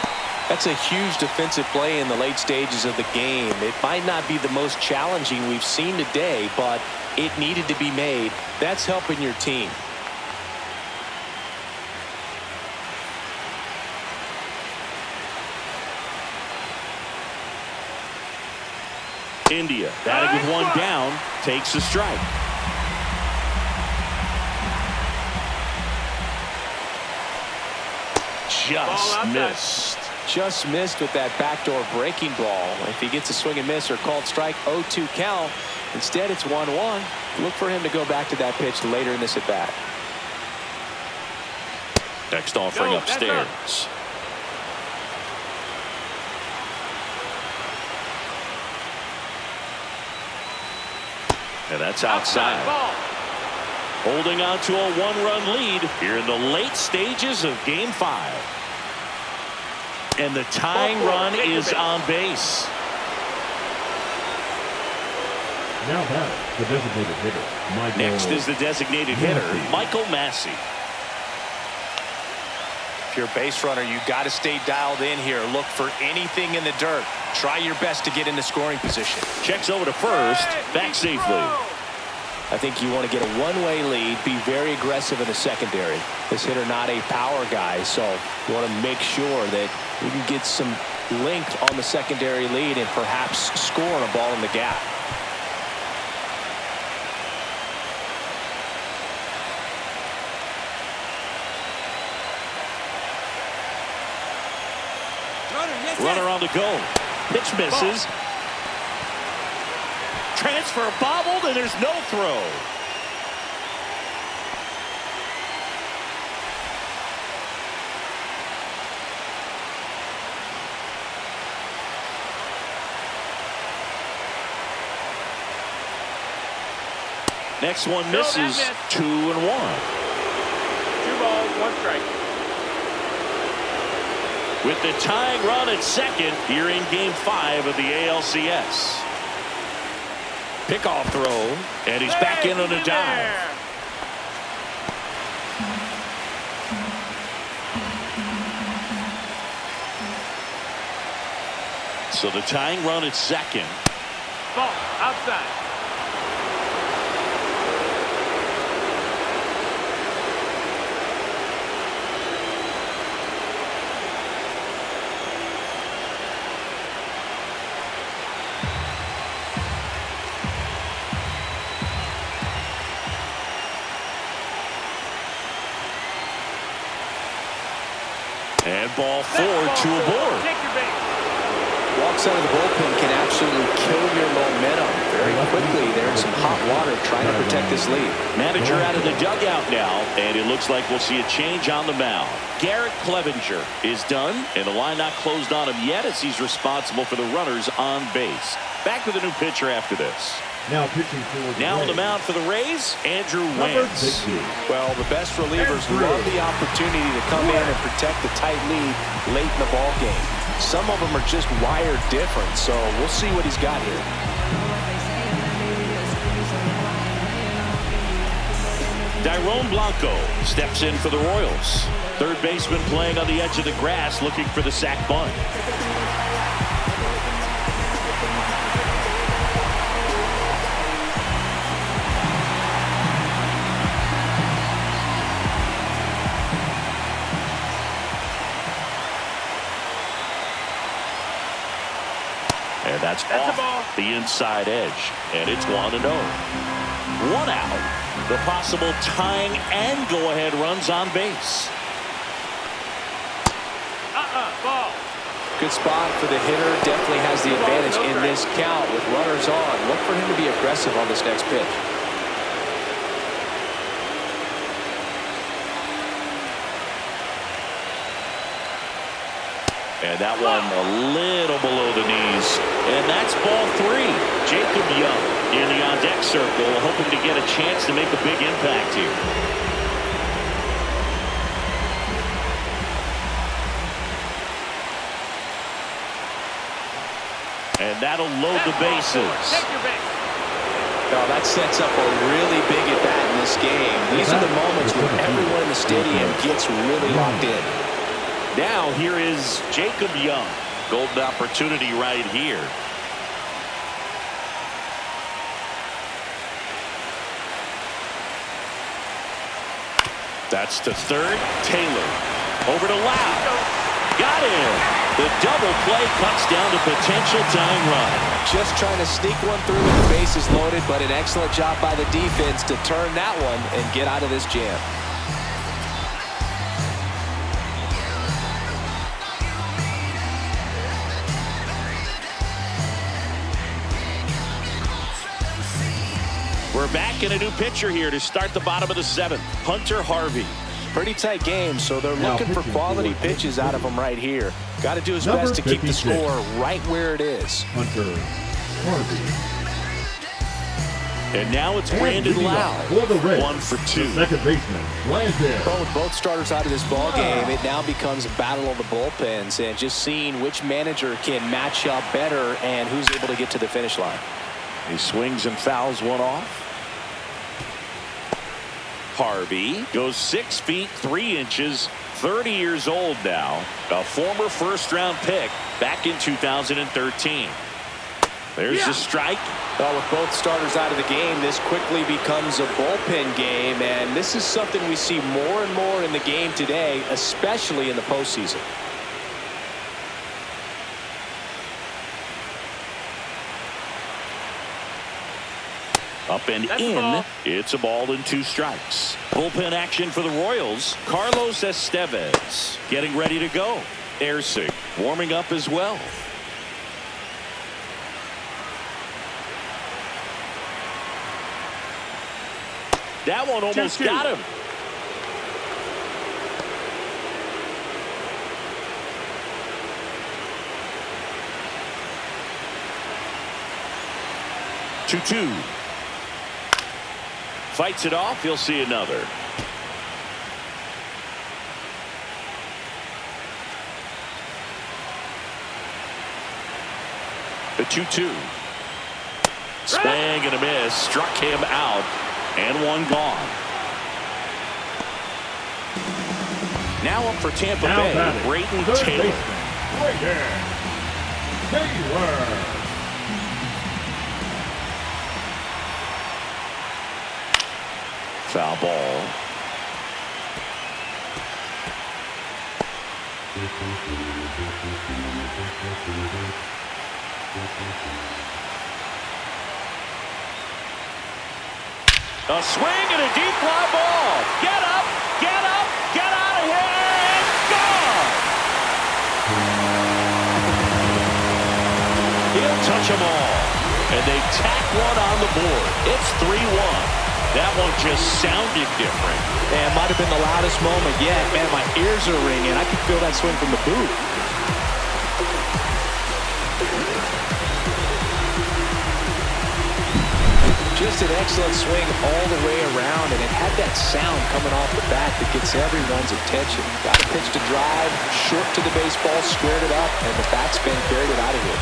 That's a huge defensive play in the late stages of the game. It might not be the most challenging we've seen today, but it needed to be made. That's helping your team. India batting with 1 down, takes a strike. Just missed with that backdoor breaking ball. If he gets a swing and miss or called strike, 0-2 count. Instead, it's 1-1. Look for him to go back to that pitch later in this at bat. Next offering upstairs. And that's outside. Holding on to a 1-run lead here in the late stages of Game 5. And the tying run is on base. Now that's the designated hitter. Next is the designated hitter, Michael Massey. If you're a base runner, you got to stay dialed in here. Look for anything in the dirt. Try your best to get into scoring position. Checks over to first, back safely. I think you want to get a one-way lead, be very aggressive in the secondary. This hitter not a power guy, so you want to make sure that you can get some length on the secondary lead and perhaps score on a ball in the gap. Runner on the go. Pitch misses. Transfer bobbled, and there's no throw. Next one misses. 2-1. 2 balls, 1 strike. With the tying run at second here in Game 5 of the ALCS. Pickoff throw, and he's back in on a dive. So the tying run at second. Ball outside. And ball 4, 2 aboard. Take your base. Walks out of the bullpen can absolutely kill your momentum very quickly. They're in some hot water trying to protect this lead. Manager out of the dugout now, and it looks like we'll see a change on the mound. Garrett Clevenger is done, and the line not closed on him yet as he's responsible for the runners on base. Back with a new pitcher after this. Now pitching for the Now on the Rays. mound for the Rays, Andrew Number Wentz. 60. Well, the best relievers love the opportunity to come in and protect the tight lead late in the ball game. Some of them are just wired different, so we'll see what he's got here. Dairon Blanco steps in for the Royals. Third baseman playing on the edge of the grass, looking for the sac bunt. And that's off the inside edge. And it's 1-0. 1 out. The possible tying and go-ahead runs on base. Ball. Good spot for the hitter. Definitely has the advantage in this count with runners on. Look for him to be aggressive on this next pitch. And that one a little below the knees. And that's ball 3. Jacob Young in the on-deck circle, hoping to get a chance to make a big impact here. And that'll load the bases. Take your base. Now that sets up a really big at-bat in this game. These are the moments when everyone in the stadium gets really locked in. Now here is Jacob Young. Golden opportunity right here. That's to third. Taylor. Over to Lau. Got him. The double play cuts down the potential tying run. Just trying to sneak one through with the bases loaded, but an excellent job by the defense to turn that one and get out of this jam. We're back in a new pitcher here to start the bottom of the 7th. Hunter Harvey. Pretty tight game, so they're Now looking for pitching quality for pitches out of him right here. Got to do his Number best to keep the 56. score right where it is. Hunter Harvey. And now it's And Brandon leading Lau. off for the Reds, 1 for 2. the second baseman, Landon. Well, with both starters out of this ball game, it now becomes a battle of the bullpens and just seeing which manager can match up better and who's able to get to the finish line. He swings and fouls one off. Harvey goes 6 feet 3 inches, 30 years old now, a former first-round pick back in 2013. There's the strike. Well, with both starters out of the game, this quickly becomes a bullpen game, and this is something we see more and more in the game today, especially in the postseason. Up and That's a in. ball. It's a ball and 2 strikes. Bullpen action for the Royals. Carlos Estevez getting ready to go. Ersig warming up as well. That one almost 2-2. got him. Two. Fights it off. He'll see another. The 2-2. Swing and a miss. Struck him out. And one gone. Now up for Tampa Now Bay, batting, Brayden third Taylor. baseman, Brayden Taylor. Foul ball. A swing and a deep fly ball. Get up, get up, get out of here, and gone. He'll touch them all. And they tack one on the board. It's 3-1. That one just sounded different. And might have been the loudest moment yet. Man, my ears are ringing. I can feel that swing from the booth. Just an excellent swing all the way around, and it had that sound coming off the bat that gets everyone's attention. Got a pitch to drive, short to the baseball, squared it up, and the backspin carried it out of here.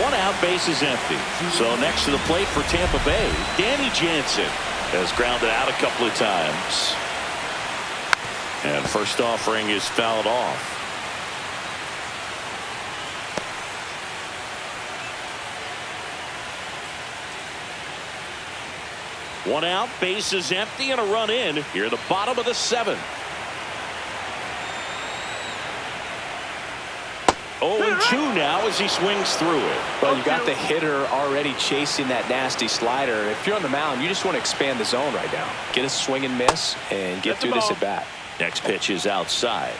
One out, base is empty. So next to the plate for Tampa Bay, Danny Jansen has grounded out a couple of times. And first offering is fouled off. One out, base is empty, and a run in here at the bottom of the seventh. 0-2 now as he swings through it. Well, you got the hitter already chasing that nasty slider. If you're on the mound, you just want to expand the zone right now. Get a swing and miss and get through this at bat. Next pitch is outside.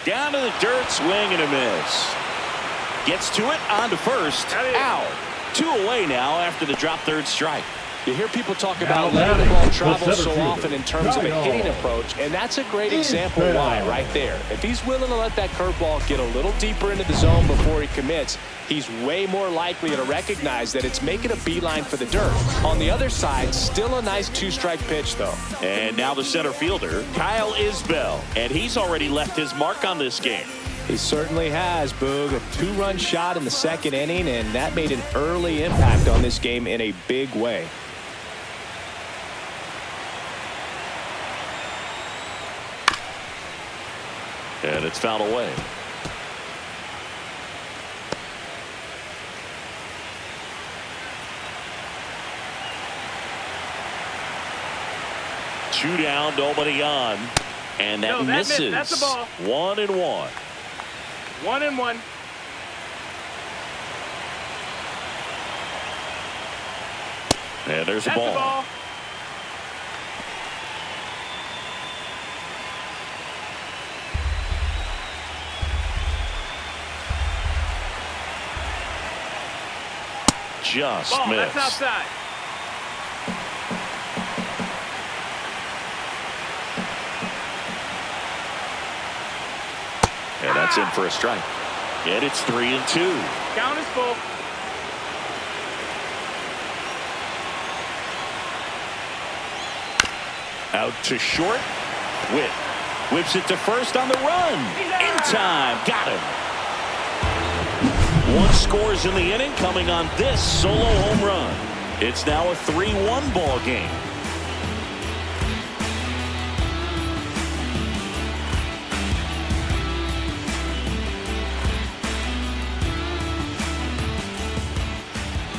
Down to the dirt, swing and a miss. Gets to it, on to first, out. 2 away now after the drop third strike. You hear people talk about letting the ball travel so often in terms of a hitting approach, and that's a great example why right there. If he's willing to let that curveball get a little deeper into the zone before he commits, he's way more likely to recognize that it's making a beeline for the dirt. On the other side, still a nice 2-strike pitch, though. And now the center fielder, Kyle Isbell, and he's already left his mark on this game. He certainly has, Boog. A 2-run shot in the second inning, and that made an early impact on this game in a big way. And it's fouled away. Two down, nobody on. And that misses. That's a ball. 1-1. 1-1. And there's a That's ball. the ball. Just Ball, missed. that's outside. And that's in for a strike. And it's 3-2. Count is full. Out to short. Witt whips it to first on the run. In time. Got him. One scores in the inning coming on this solo home run. It's now a 3-1 ball game.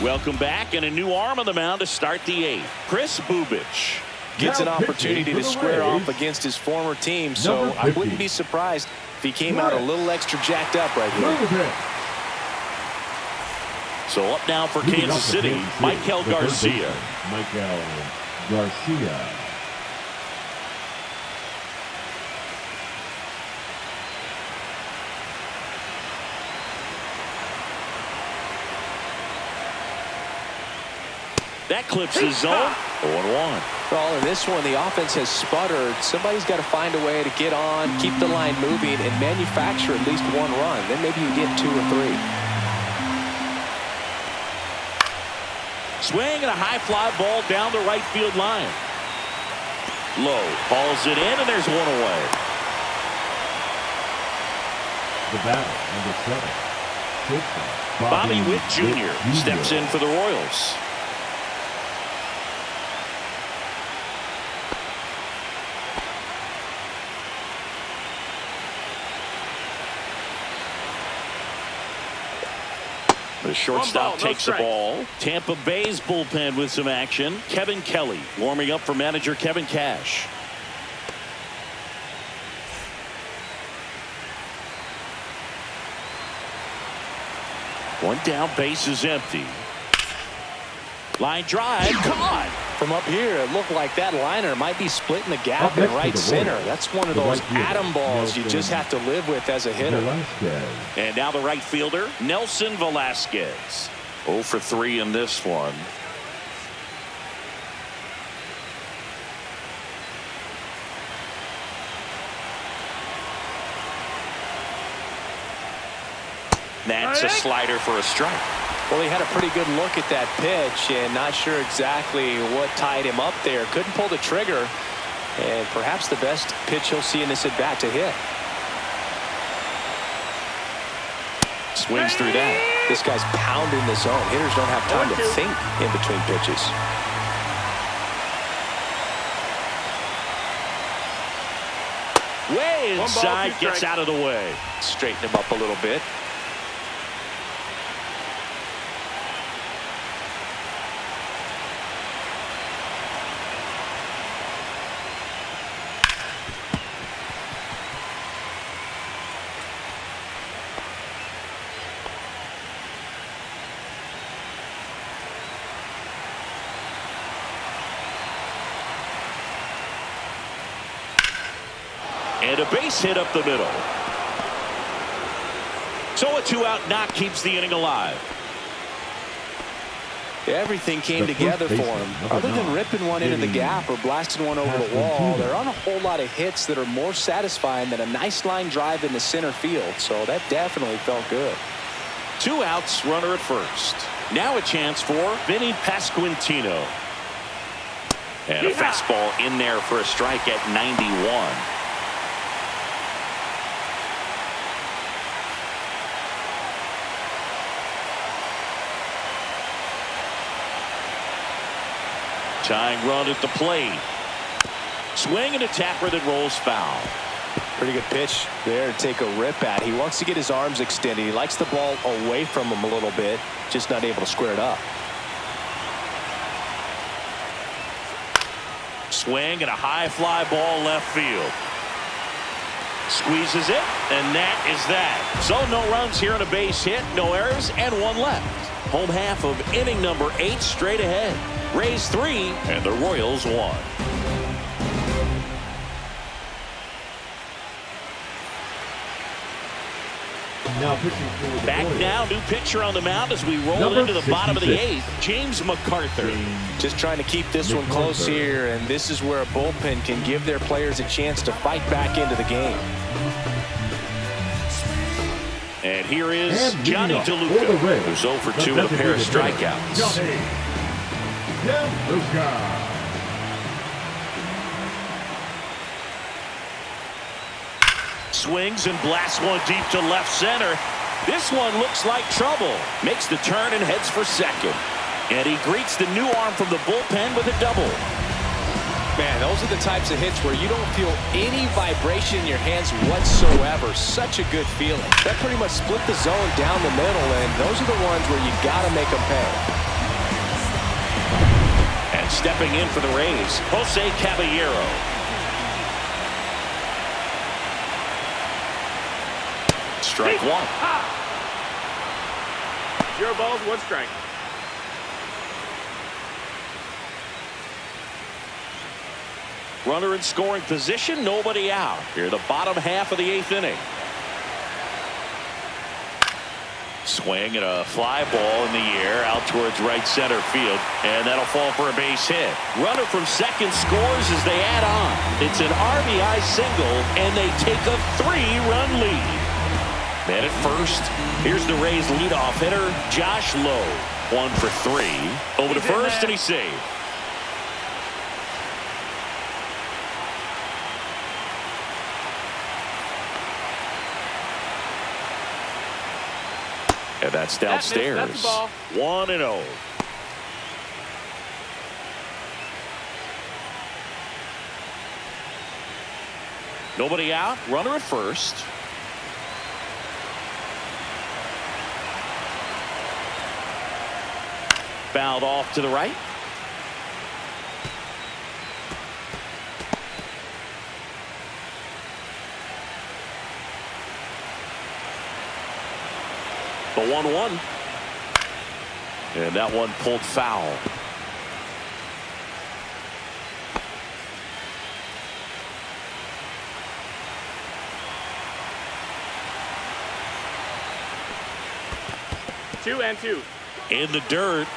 Welcome back, and a new arm on the mound to start the 8th. Chris Bubich Gets an opportunity to square off against his former team, so I wouldn't be surprised if he came out a little extra jacked up right here. So up now for Kansas City, Michael Garcia. Michael Garcia. That clips the zone. 0-1. Well, in this one, the offense has sputtered. Somebody's got to find a way to get on, keep the line moving, and manufacture at least 1 run. Then maybe you get 2 or 3. Swing and a high fly ball down the right field line. Low hauls it in, and there's 1 away. The batter, number 7. Bobby Witt Jr. steps in for the Royals. The shortstop takes the ball. Tampa Bay's bullpen with some action. Kevin Kelly warming up for manager Kevin Cash. One down, base is empty. Line drive, caught. From up here, it looked like that liner might be splitting the gap in right center. That's one of those atom balls you just have to live with as a hitter. And now the right fielder, Nelson Velasquez. 0 for 3 in this one. That's a slider for a strike. Well, he had a pretty good look at that pitch and not sure exactly what tied him up there. Couldn't pull the trigger, and perhaps the best pitch he'll see in this at-bat to hit. Swings through that. This guy's pounding the zone. Hitters don't have time to think in between pitches. Way inside, gets out of the way. Straighten him up a little bit. And a base hit up the middle. So a 2-out knock keeps the inning alive. Everything came together for him. Other than ripping one into the gap or blasting one over the wall, there aren't a whole lot of hits that are more satisfying than a nice line drive in the center field. So that definitely felt good. 2 outs, runner at first. Now a chance for Vinny Pasquantino. And a fastball in there for a strike at 91. Tying run at the plate. Swing and a tapper that rolls foul. Pretty good pitch there to take a rip at. He wants to get his arms extended. He likes the ball away from him a little bit, just not able to square it up. Swing and a high fly ball left field. Squeezes it, and that is that. So no runs here on a base hit, no errors, and 1 left. Home half of inning number 8 straight ahead. Rays 3 and the Royals 1. Now pitching for the Back Orioles. now, new pitcher on the mound as we roll into the bottom of the 8th. James McArthur. Just trying to keep this one close here, and this is where a bullpen can give their players a chance to fight back into the game. And here is And Johnny for the DeLuca, Reds, who's 0 for the 2 with a pair of designated hitter, strikeouts. Johnny DeLuca. Swings and blasts one deep to left center. This one looks like trouble. Makes the turn and heads for second. And he greets the new arm from the bullpen with a double. Man, those are the types of hits where you don't feel any vibration in your hands whatsoever. Such a good feeling. That pretty much split the zone down the middle, and those are the ones where you got to make them pay. And stepping in for the Rays, Jose Caballero. Strike 1. 0 balls, 1 strike. Runner in scoring position, nobody out. Here, the bottom half of the 8th inning. Swing and a fly ball in the air out towards right center field, and that'll fall for a base hit. Runner from second scores as they add on. It's an RBI single, and they take a 3-run lead. Man at first, here's the Rays leadoff hitter, Josh Lowe. 1 for 3. Over to first, and he's saved. And that's downstairs. That's the ball. 1-0. Nobody out. Runner at first. Fouled off to the right. The 1-1. And that one pulled foul. Two and two. In the dirt.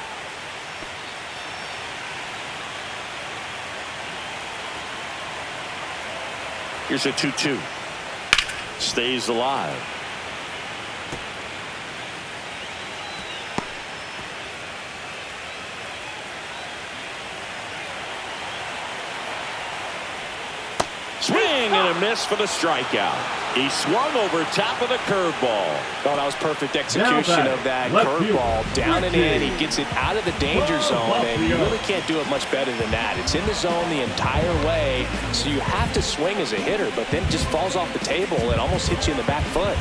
Here's a 2-2. Stays alive. swing and a miss for the strikeout. He swung over top of the curveball. Oh, that was perfect execution of that curveball. Down and in. He gets it out of the danger zone, and you really can't do it much better than that. It's in the zone the entire way, so you have to swing as a hitter, but then it just falls off the table and almost hits you in the back foot.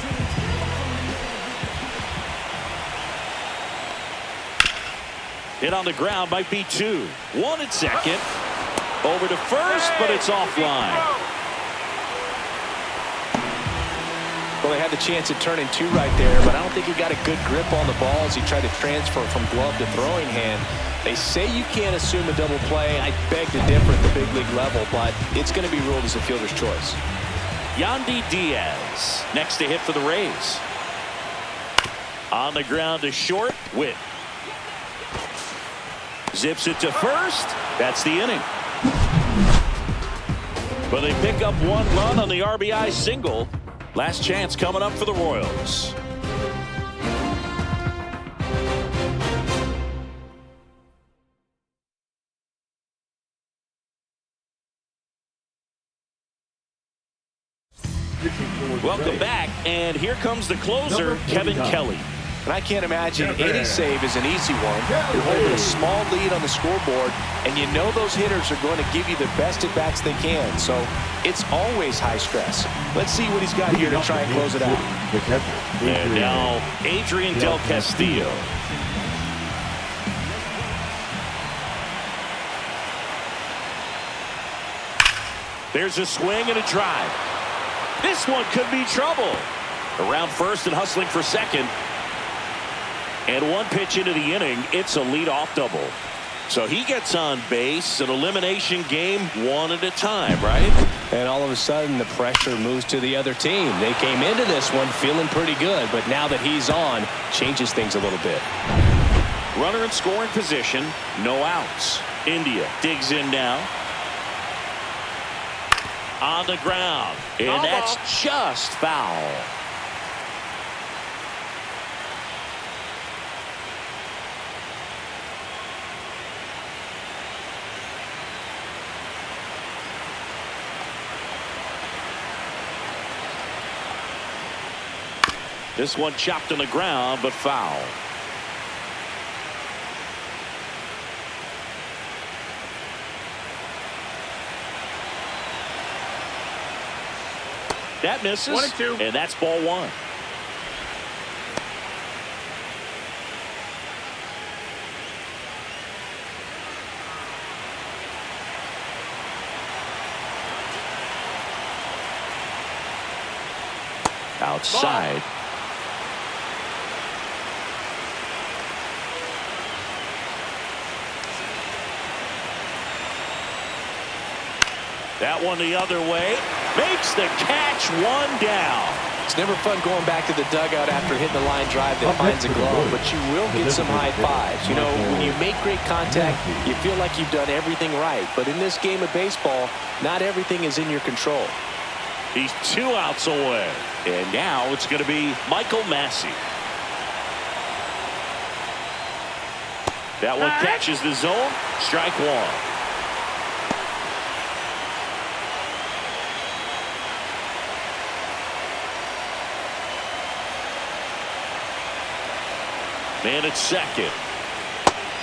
Hit on the ground, might be 2. 1 at second. Over to first, but it's offline. Well, they had the chance at turning 2 right there, but I don't think he got a good grip on the ball as he tried to transfer from glove to throwing hand. They say you can't assume a double play. I beg to differ at the big league level, but it's going to be ruled as a fielder's choice. Yandy Diaz next to hit for the Rays. On the ground to short. Witt zips it to first. That's the inning. But they pick up 1 run on the RBI single. Last chance coming up for the Royals. Welcome back, and here comes the closer, Kevin Kelly. And I can't imagine any save is an easy one. You're holding a small lead on the scoreboard, and you know those hitters are going to give you the best at-bats they can. So it's always high stress. Let's see what he's got here to try and close it out. And now Adrian Del Castillo. There's a swing and a drive. This one could be trouble. Around first and hustling for second. And 1 pitch into the inning, it's a leadoff double. So he gets on base, an elimination game 1 at a time, right? And all of a sudden, the pressure moves to the other team. They came into this one feeling pretty good, but now that he's on, changes things a little bit. Runner in scoring position, no outs. India digs in now. On the ground, and that's just foul. This one chopped on the ground, but foul. That misses, 1 and 2. And that's ball 1. Outside. That one the other way. Makes the catch, 1 down. It's never fun going back to the dugout after hitting the line drive that finds a glove, but you will get some high fives. You know, when you make great contact, you feel like you've done everything right. But in this game of baseball, not everything is in your control. He's 2 outs away. And now it's going to be Michael Massey. That one catches the zone. Strike 1. Man at second.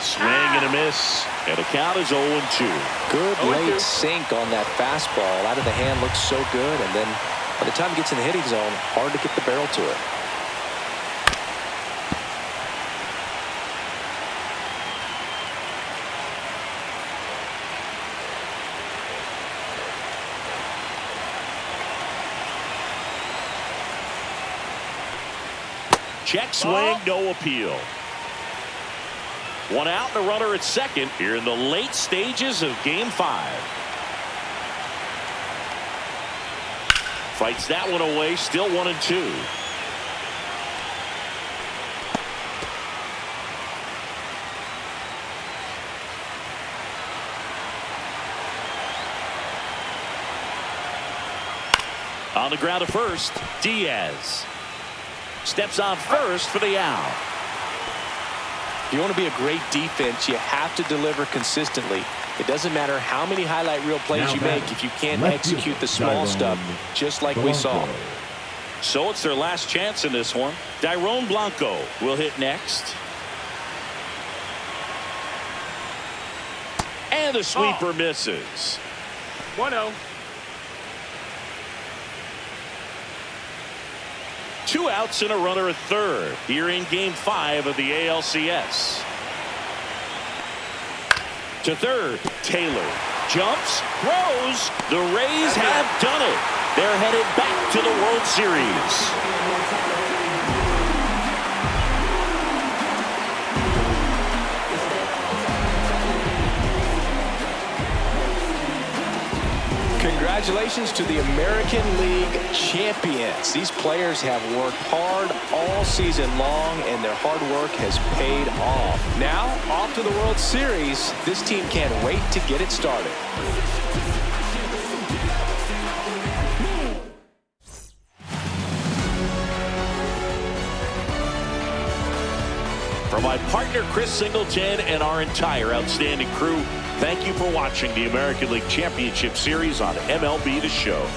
Swing and a miss. And the count is 0-2. Good late sink on that fastball. Out of the hand looks so good. And then by the time it gets in the hitting zone, hard to get the barrel to it. Check swing, no appeal. 1 out and a runner at second here in the late stages of game 5. Fights that one away, still 1-2. On the ground to first, Diaz. Steps on first for the out. If you want to be a great defense, you have to deliver consistently. It doesn't matter how many highlight reel plays you make if you can't execute the small stuff, just like we saw. So it's their last chance in this one. Dairon Blanco will hit next. And the sweeper misses. 1-0. 2 outs and a runner at third here in Game 5 of the ALCS. To third, Taylor jumps, throws. The Rays have done it. They're headed back to the World Series. Congratulations to the American League champions. These players have worked hard all season long, and their hard work has paid off. Now, off to the World Series. This team can't wait to get it started. For my partner, Chris Singleton, and our entire outstanding crew, thank you for watching the American League Championship Series on MLB The Show.